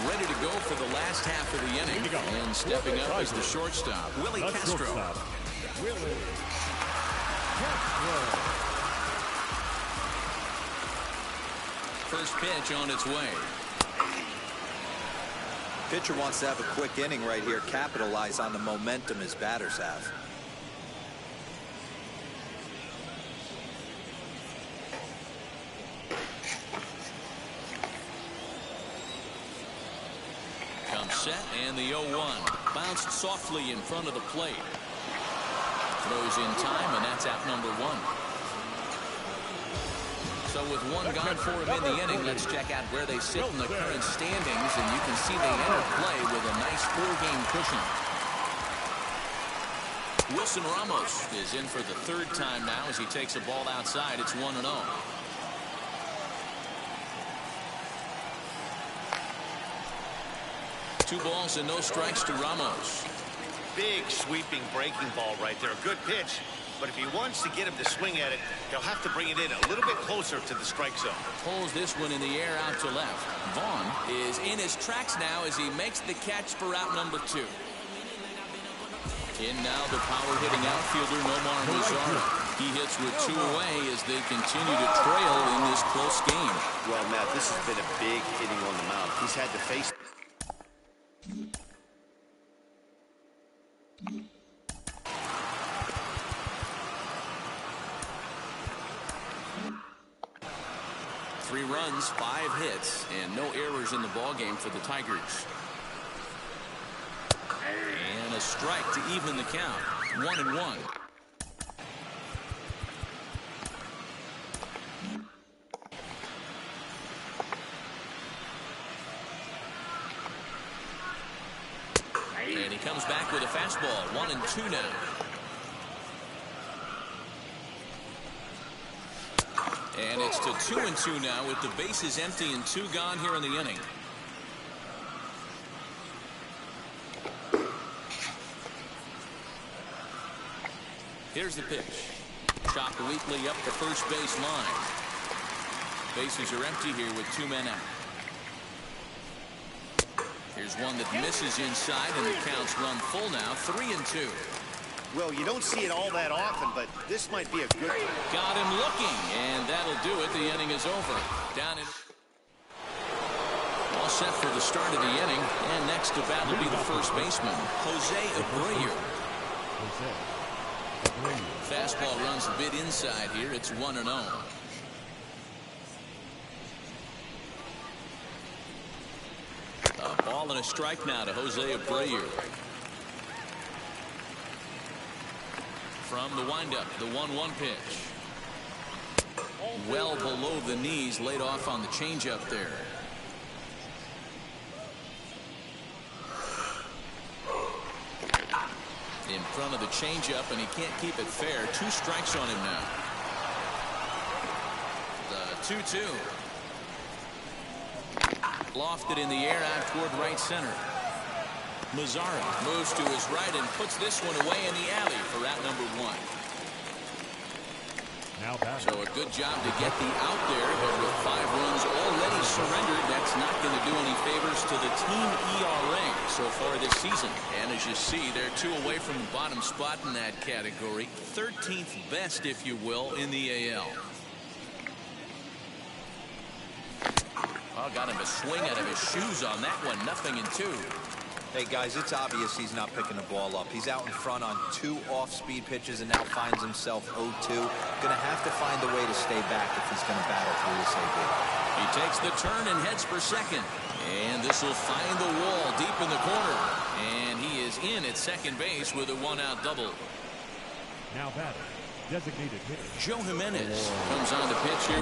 Ready to go for the last half of the inning. And stepping up is the shortstop, Willie Castro. First pitch on its way. Pitcher wants to have a quick inning right here, capitalize on the momentum his batters have. Comes set, and the 0-1. Bounced softly in front of the plate. Throws in time, and that's out number 1. So with 1 gone for him in the inning, let's check out where they sit in the current standings, and you can see they enter play with a nice 4-game cushion. Wilson Ramos is in for the 3rd time now as he takes a ball outside. It's 1-0. Two balls and no strikes to Ramos. Big sweeping breaking ball right there. A good pitch. But if he wants to get him to swing at it, he'll have to bring it in a little bit closer to the strike zone. Pulls this one in the air out to left. Vaughn is in his tracks now as he makes the catch for out number 2. In now the power-hitting outfielder Nomar Mazara. He hits with 2 away as they continue to trail in this close game. Well, Matt, this has been a big inning on the mound. He's had to face... Three runs, 5 hits, and no errors in the ballgame for the Tigers. And a strike to even the count. 1-1. And he comes back with a fastball. 1-2 now. And it's to 2-2 now with the bases empty and 2 gone here in the inning. Here's the pitch. Chopped weakly up the first base line. Bases are empty here with 2 men out. Here's one that misses inside, and the count's run full now. 3-2. Well, you don't see it all that often, but this might be a good... Got him looking, and that'll do it. The inning is over. Down in... All set for the start of the inning, and next to bat will be the first baseman, Jose Abreu. Fastball runs a bit inside here. It's 1-0. A ball and a strike now to Jose Abreu. From the windup, the 1-1 pitch. Well below the knees, laid off on the changeup there. In front of the changeup, and he can't keep it fair. 2 strikes on him now. The 2-2. Lofted in the air out toward right center. Mazara moves to his right and puts this one away in the alley for out number 1. Now back. So a good job to get the out there, but with 5 runs already surrendered, that's not going to do any favors to the team ERA so far this season. And as you see, they're 2 away from the bottom spot in that category. 13th best, if you will, in the AL. Oh, got him a swing out of his shoes on that one. 0-2. Hey, guys, it's obvious he's not picking the ball up. He's out in front on 2 off-speed pitches and now finds himself 0-2. Going to have to find a way to stay back if he's going to battle through this AB. He takes the turn and heads for second. And this will find the wall deep in the corner. And he is in at second base with a 1-out double. Now batting, designated hitter Joe Jimenez comes on to pitch here.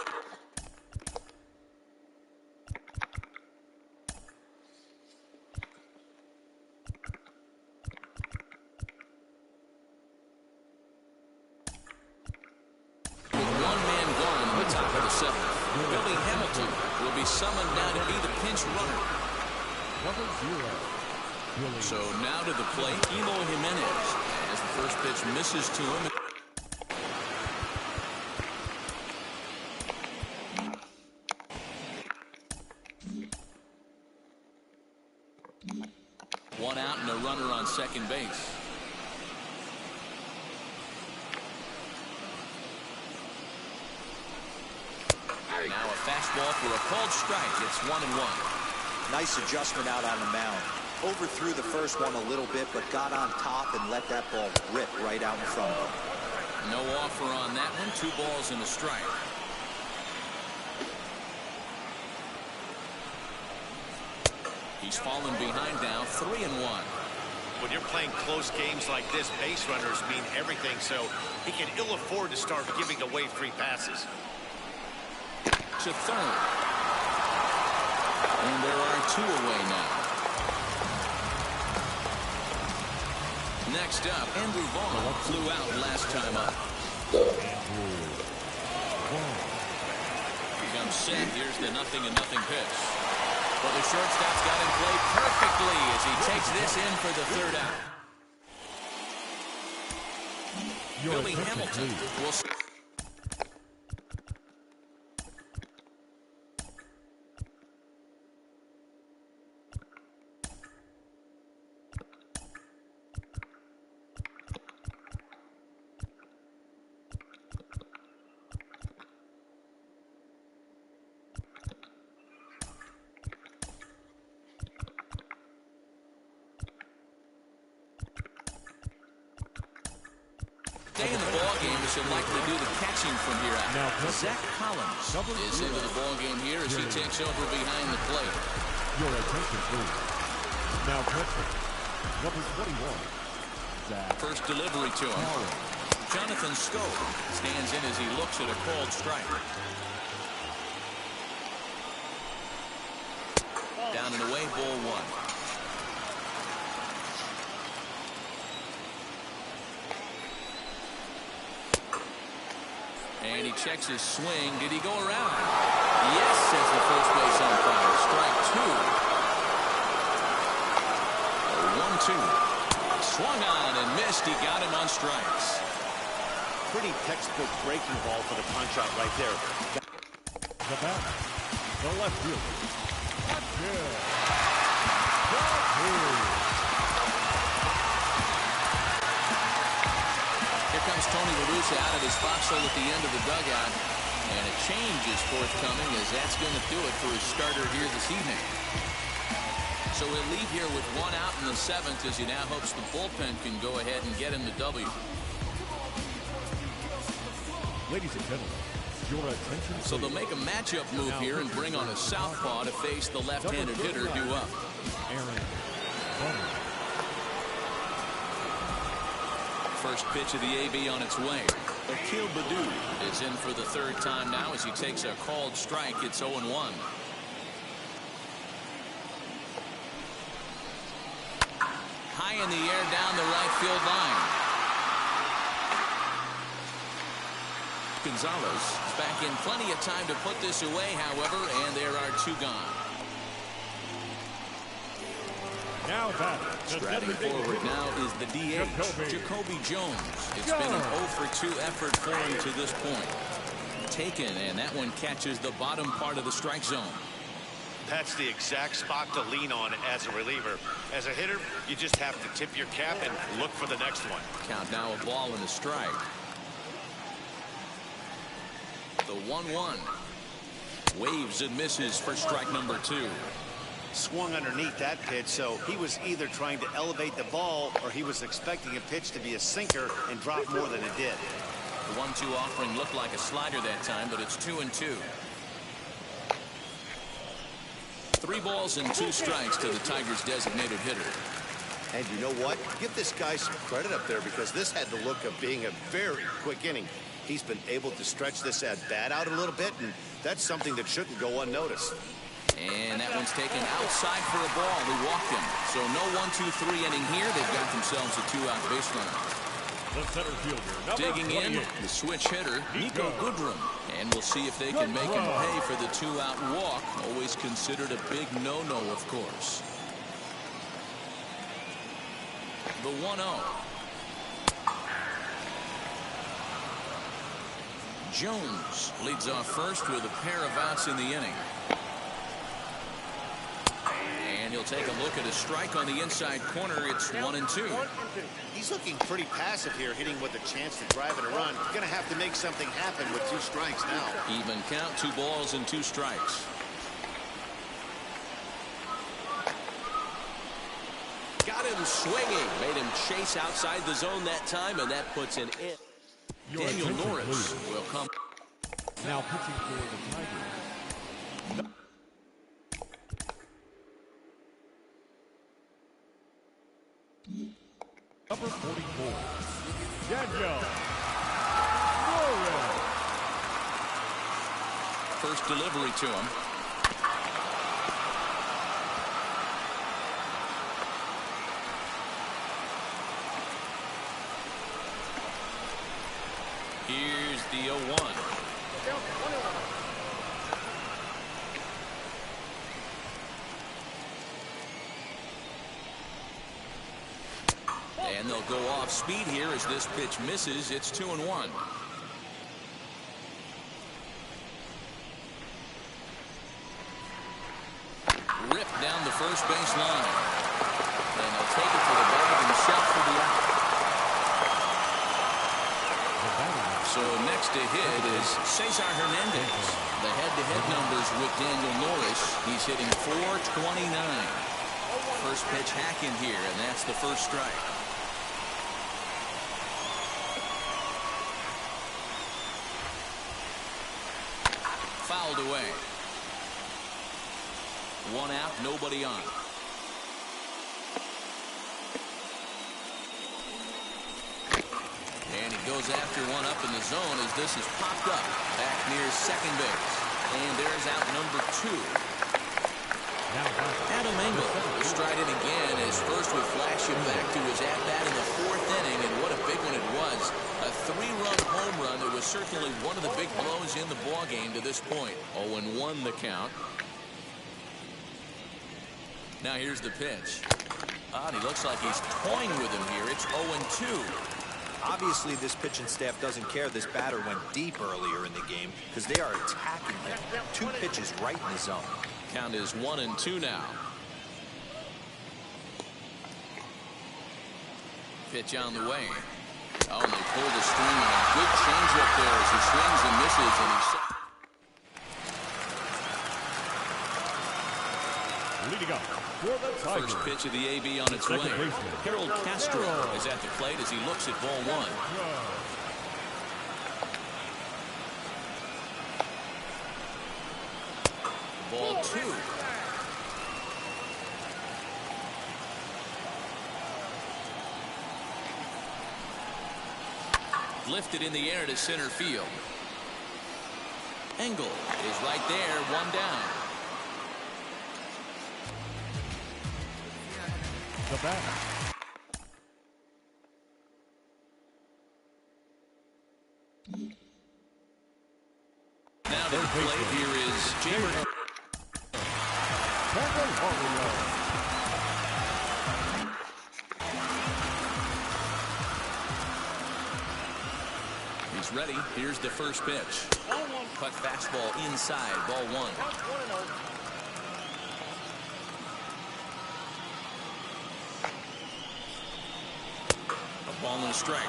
Billy Hamilton will be summoned now to be the pinch runner. number 0. Billy. So now to the plate, Eloy Jimenez, as the first pitch misses to him. One out and a runner on second base. Now a fastball for a called strike. It's 1-1. Nice adjustment out on the mound. Overthrew the first one a little bit, but got on top and let that ball rip right out in front of him. No offer on that one. 2 balls and a strike. He's fallen behind now. 3-1. When you're playing close games like this, base runners mean everything, so he can ill afford to start giving away free passes. To third. And there are 2 away now. Next up, Andrew Vaughn flew out last time up. Comes set. Here's the 0-0 pitch. Well, the shortstop's got him played perfectly as he takes this in for the 3rd out. Billy Hamilton will... Stay in the ball game as he'll likely do the catching from here out. Now, Zach Collins is into the ball game here as he takes over behind the plate. Your attention, please. Now, pitching, number 21. Zach First delivery to him. Jonathan Schoop stands in as he looks at a called strike. Down and away, ball 1. And he checks his swing. Did he go around? Yes, says the first base umpire. Strike 2. 1-2. Swung on and missed. He got him on strikes. Pretty textbook breaking ball for the punch-out right there. The bat, the left fielder. That's good. Here comes Tony La Russa out of his foxhole at the end of the dugout. And a change is forthcoming as that's going to do it for his starter here this evening. So he'll leave here with 1 out in the 7th as he now hopes the bullpen can go ahead and get him the W. Ladies and gentlemen, your attention. So they'll make a matchup move here and bring on a southpaw to face the left-handed hitter due up. Aaron Bunner. First pitch of the AB on its way. Akil Baddoo is in for the third time now as he takes a called strike. It's 0-1. High in the air down the right field line. Gonzalez is back in plenty of time to put this away, however, and there are two gone. Now that Striding forward now is the DH, Jacoby Jones. It's been an 0-for-2 effort for him to this point. Taken, and that one catches the bottom part of the strike zone. That's the exact spot to lean on as a reliever. As a hitter, you just have to tip your cap and look for the next one. Count now a ball and a strike. The 1-1. Waves and misses for strike number 2. Swung underneath that pitch, so he was either trying to elevate the ball or he was expecting a pitch to be a sinker and drop more than it did. The 1-2 offering looked like a slider that time, but it's 2-2. 3 balls and 2 strikes to the Tigers' designated hitter. And you know what? Give this guy some credit up there because this had the look of being a very quick inning. He's been able to stretch this at bat out a little bit, and that's something that shouldn't go unnoticed. And that one's taken outside for a ball. They walked him. So no 1-2-3 inning here. They've got themselves a 2-out base runner. the center fielder, number Digging 28. in, the switch hitter, Nico Goodrum. And we'll see if they can make him pay for the 2-out walk. Always considered a big no-no, of course. The 1-0. Jones leads off first with a pair of outs in the inning. And he'll take a look at a strike on the inside corner. It's 1-2. He's looking pretty passive here, hitting with a chance to drive it a run. Going to have to make something happen with 2 strikes now. Even count, 2 balls and 2 strikes. Got him swinging. Made him chase outside the zone that time, and that puts an in. Daniel Norris will come. Now pitching for the Tigers. Number 44, Daniel Norris. First delivery to him. Here's the 0-1. And they'll go off speed here as this pitch misses. It's 2-1. Ripped down the first base line. And they'll take it to the bag and shout for the out. So next to hit is Cesar Hernandez. The head-to-head numbers with Daniel Norris. He's hitting .429. First pitch hack in here, and that's the first strike. Fouled away. 1 out, nobody on. And he goes after one up in the zone as this is popped up back near second base. And there's out number 2. Adam Engel will stride in again as first would flash him back to his at-bat in the 4th inning, and what a big one it was. A 3-run home run that was certainly one of the big blows in the ballgame to this point. 0-1 the count. Now here's the pitch. And he looks like he's toying with him here. It's 0-2. Obviously, this pitching staff doesn't care this batter went deep earlier in the game because they are attacking him. 2 pitches right in the zone. Count is 1-2 now. Pitch on the way. Oh, and they pull the string on a good changeup there as he swings and misses, and he's Leading up for the Tigers. first pitch of the AB on its way. Harold Castro is at the plate as he looks at ball 1. Ball 2. Lifted in the air to center field. Engel is right there, 1 down. The batter. Now to the plate here is Jamer. He's ready. Here's the first pitch. Cut fastball inside, ball 1. A ball and a strike.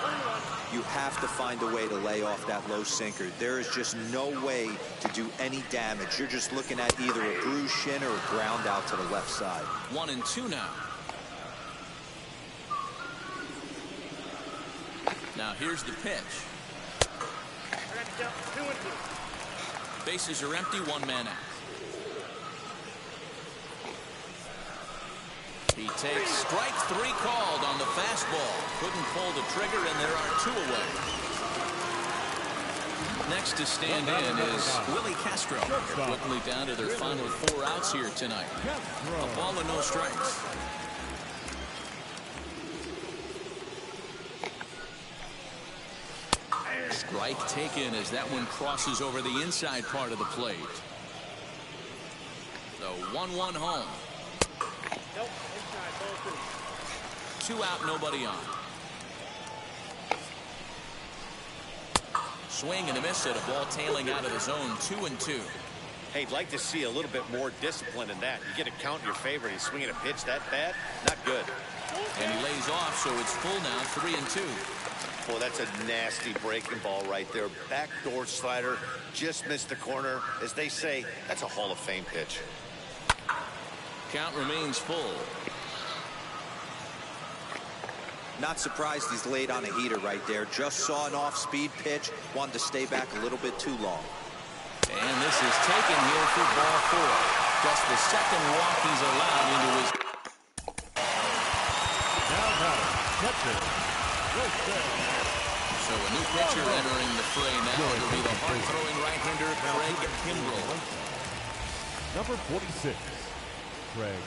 You have to find a way to lay off that low sinker. There is just no way to do any damage. You're just looking at either a bruised shin or a ground out to the left side. 1-2 now. Now here's the pitch. Bases are empty, 1 man out. He takes strike 3 called on the fastball. Couldn't pull the trigger, and there are 2 away. Next to stand in is Willie Castro. They're quickly down to their final 4 outs here tonight. A ball and no strikes. Strike taken as that one crosses over the inside part of the plate. So 1-1 home. 2 out, nobody on. Swing and a miss at a ball tailing out of the zone. 2-2. Hey, I'd like to see a little bit more discipline in that. You get a count in your favor. He's swinging a pitch that bad. Not good. And he lays off, so it's full now. 3-2. Boy, that's a nasty breaking ball right there. Backdoor slider, just missed the corner. As they say, that's a Hall of Fame pitch. Count remains full. Not surprised he's laid on a heater right there. Just saw an off-speed pitch. Wanted to stay back a little bit too long. And this is taken here for ball 4. Just the second walk he's allowed into his. So a new pitcher entering the fray now. It'll be the hard-throwing right-hander Craig Kimbrel. Number 46, Craig.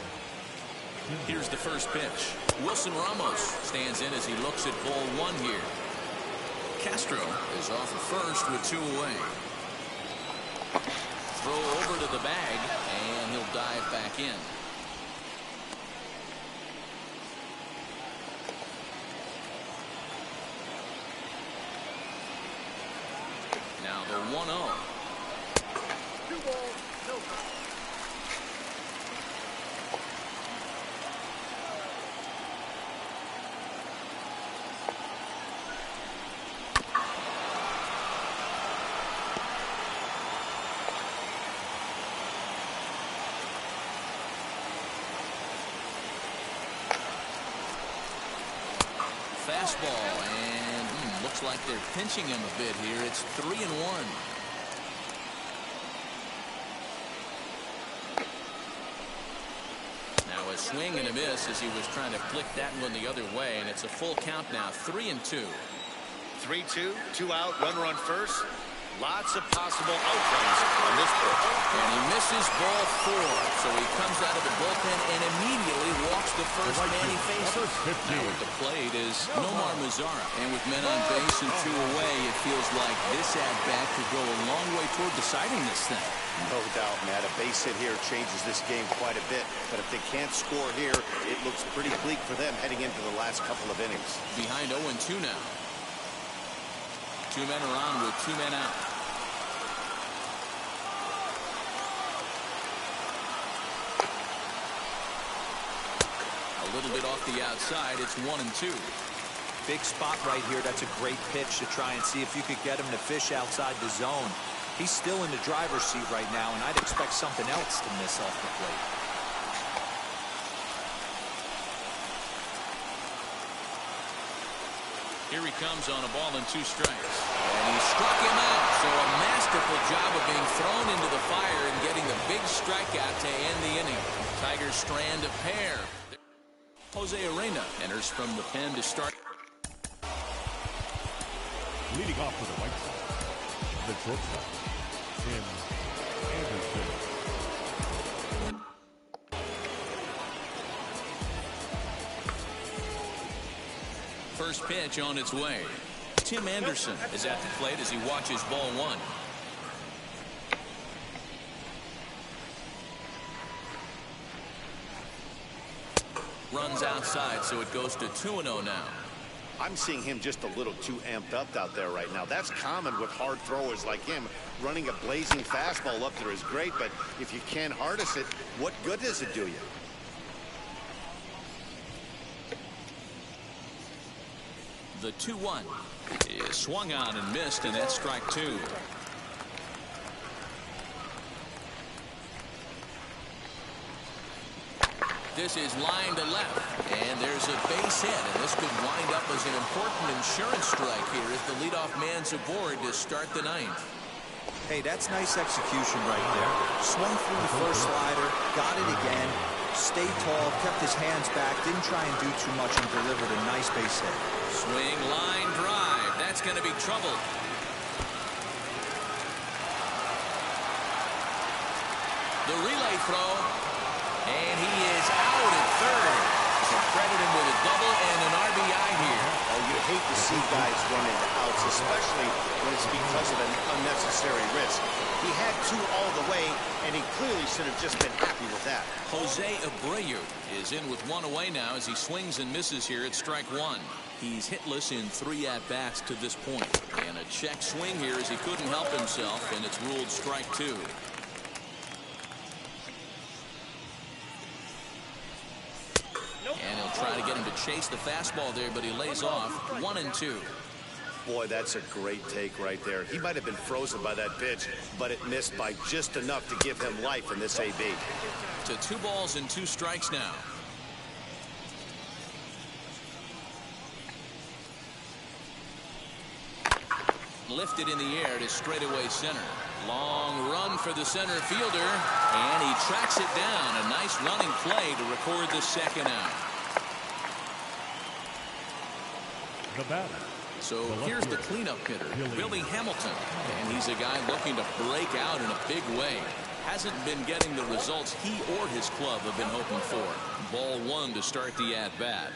Here's the first pitch. Wilson Ramos stands in as he looks at ball 1 here. Castro is off at first with 2 away. Throw over to the bag, and he'll dive back in. Now the 1-0. 2 balls, no strikes. Fastball, and looks like they're pinching him a bit here. It's 3-1. Now a swing and a miss as he was trying to flick that one the other way, and it's a full count now. 3-2. 3-2, 2 out, runner on first. Lots of possible outcomes on this pitch. And he misses ball 4. So he comes out of the bullpen and immediately walks the first man he faces. Now at the plate is Nomar Mazara. And with men on base and 2 away, it feels like this at-bat could go a long way toward deciding this thing. No doubt, Matt. A base hit here changes this game quite a bit. But if they can't score here, it looks pretty bleak for them heading into the last couple of innings. Behind 0-2 now. 2 men are on with 2 men out. A little bit off the outside. It's 1-2. Big spot right here. That's a great pitch to try and see if you could get him to fish outside the zone. He's still in the driver's seat right now, and I'd expect something else to miss off the plate. Here he comes on a ball and 2 strikes. And he struck him out. So a masterful job of being thrown into the fire and getting the big strikeout to end the inning. Tigers strand a pair. Jose Arena enters from the pen to start. Leading off for the White Sox, the shortstop, Tim Anderson. First pitch on its way. Tim Anderson is at the plate as he watches ball 1. Runs outside, so it goes to 2-0 now. I'm seeing him just a little too amped up out there right now. That's common with hard throwers like him. Running a blazing fastball up there is great, but if you can't harness it, what good does it do you? The 2-1 is swung on and missed, and that's strike 2. This is line to left, and there's a base hit, and this could wind up as an important insurance strike here as the leadoff man's aboard to start the 9th. Hey, that's nice execution right there. Swung through the first slider, got it again, stayed tall, kept his hands back, didn't try and do too much, and delivered a nice base hit. Swing, line, drive. That's going to be trouble. The relay throw, and he is out at third. So credit him with a double and an RBI here. Oh, you hate to see guys run into outs, especially when it's because of an unnecessary risk. He had 2 all the way, and he clearly should have just been happy with that. Jose Abreu is in with 1 away now as he swings and misses here at strike 1. He's hitless in 3 at-bats to this point. And a check swing here as he couldn't help himself, and it's ruled strike 2. And he'll try to get him to chase the fastball there, but he lays off. 1-2. Boy, that's a great take right there. He might have been frozen by that pitch, but it missed by just enough to give him life in this AB. To 2 balls and 2 strikes now. Lifted in the air to straightaway center. Long run for the center fielder, and he tracks it down. A nice running play to record the 2nd out. The batter. So here's the cleanup hitter, Billy Hamilton. And he's a guy looking to break out in a big way. Hasn't been getting the results he or his club have been hoping for. Ball 1 to start the at-bat.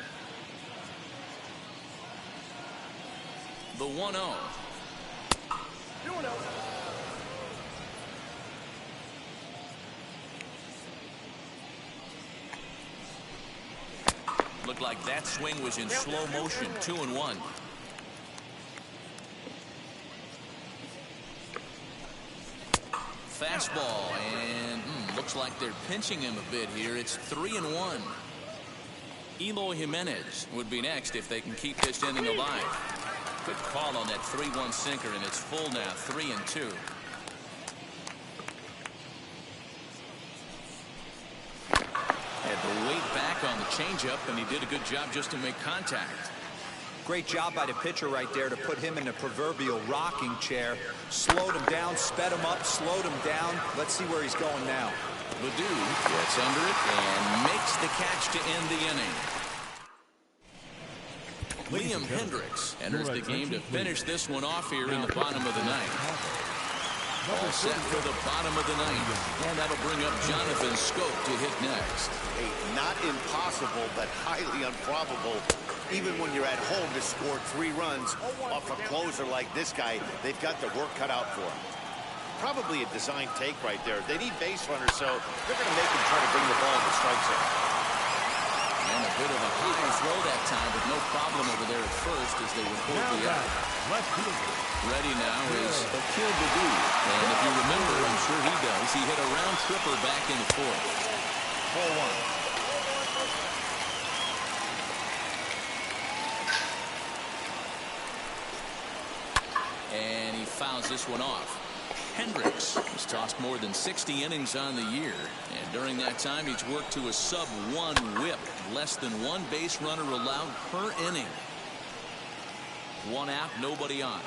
The 1-0. Looked like that swing was in slow motion. 2-1. Fastball, and looks like they're pinching him a bit here. It's 3-1. Eloy Jimenez would be next if they can keep this inning alive. Good call on that 3-1 sinker, and it's full now. 3-2. Had to wait back on the changeup, and he did a good job just to make contact. Great job by the pitcher right there to put him in the proverbial rocking chair. Slowed him down, sped him up, slowed him down. Let's see where he's going now. Baddoo gets under it and makes the catch to end the inning. Liam Hendricks enters the game to finish this one off here in the bottom of the 9th. All set for the bottom of the 9th. And that'll bring up Jonathan Schoop to hit next. Hey, not impossible, but highly improbable. Even when you're at home to score 3 runs off a closer like this guy, they've got their work cut out for him. Probably a design take right there. They need base runners, so they're going to make him try to bring the ball in the strike zone. And a bit of a high throw that time, but no problem over there at first as they record the out. Left fielder. Ready now is Akil Baddoo. And if you remember, I'm sure he does, he hit a round tripper back in the 4th. 4-1. And he fouls this one off. Hendricks has tossed more than 60 innings on the year, and during that time he's worked to a sub-1 whip, less than 1 base runner allowed per inning. One out, nobody on.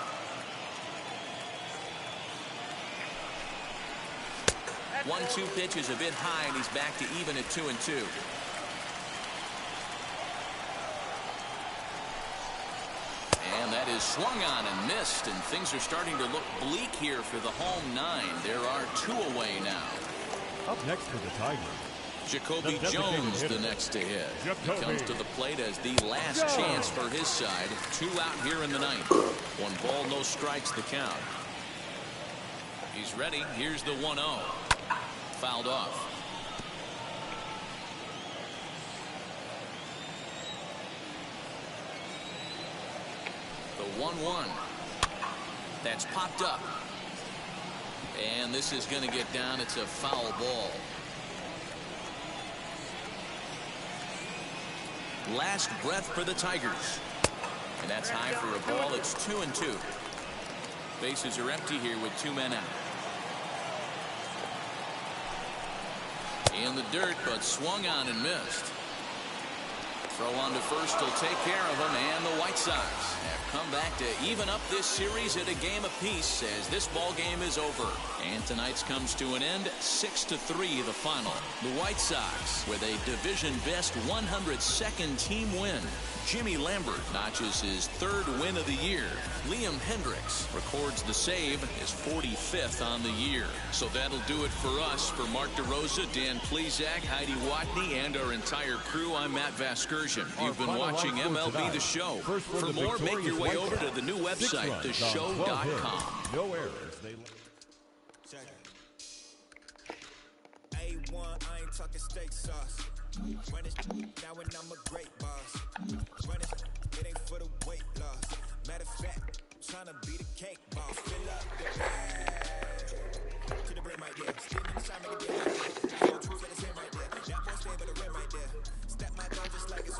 One-two pitch is a bit high, and he's back to even at 2-2. And that is swung on and missed, and things are starting to look bleak here for the home 9. There are 2 away now. Up next for the Tigers, Jacoby Jones the next to hit. He comes to the plate as the last chance for his side. 2 out here in the 9th. 1 ball, no strikes the count. He's ready. Here's the 1-0. Fouled off. The 1-1. That's popped up. And this is going to get down. It's a foul ball. Last breath for the Tigers. And that's high for a ball. It's 2-2. Bases are empty here with 2 men out. In the dirt, but swung on and missed. Throw on to first will take care of him, and the White Sox have come back to even up this series at a game apiece as this ball game is over. And tonight's comes to an end, 6-3 the final. The White Sox with a division best 102nd team win. Jimmy Lambert notches his 3rd win of the year. Liam Hendriks records the save, his 45th on the year. So that'll do it for us. For Mark DeRosa, Dan Plesac, Heidi Watney, and our entire crew, I'm Matt Vasgersian. You've been watching MLB The Show. For more, make your way over to the new website, theshow.com. No errors. A1, I ain't talking steak sauce. Run it now and I'm a great boss. Run it ain't for the weight loss. Matter of fact, trying to be the cake boss. Fill up the bag to the brim right there. Still in the shine, make it right there. Truth at the same right there. That boy stay by the rim right there. Step my dog just like it's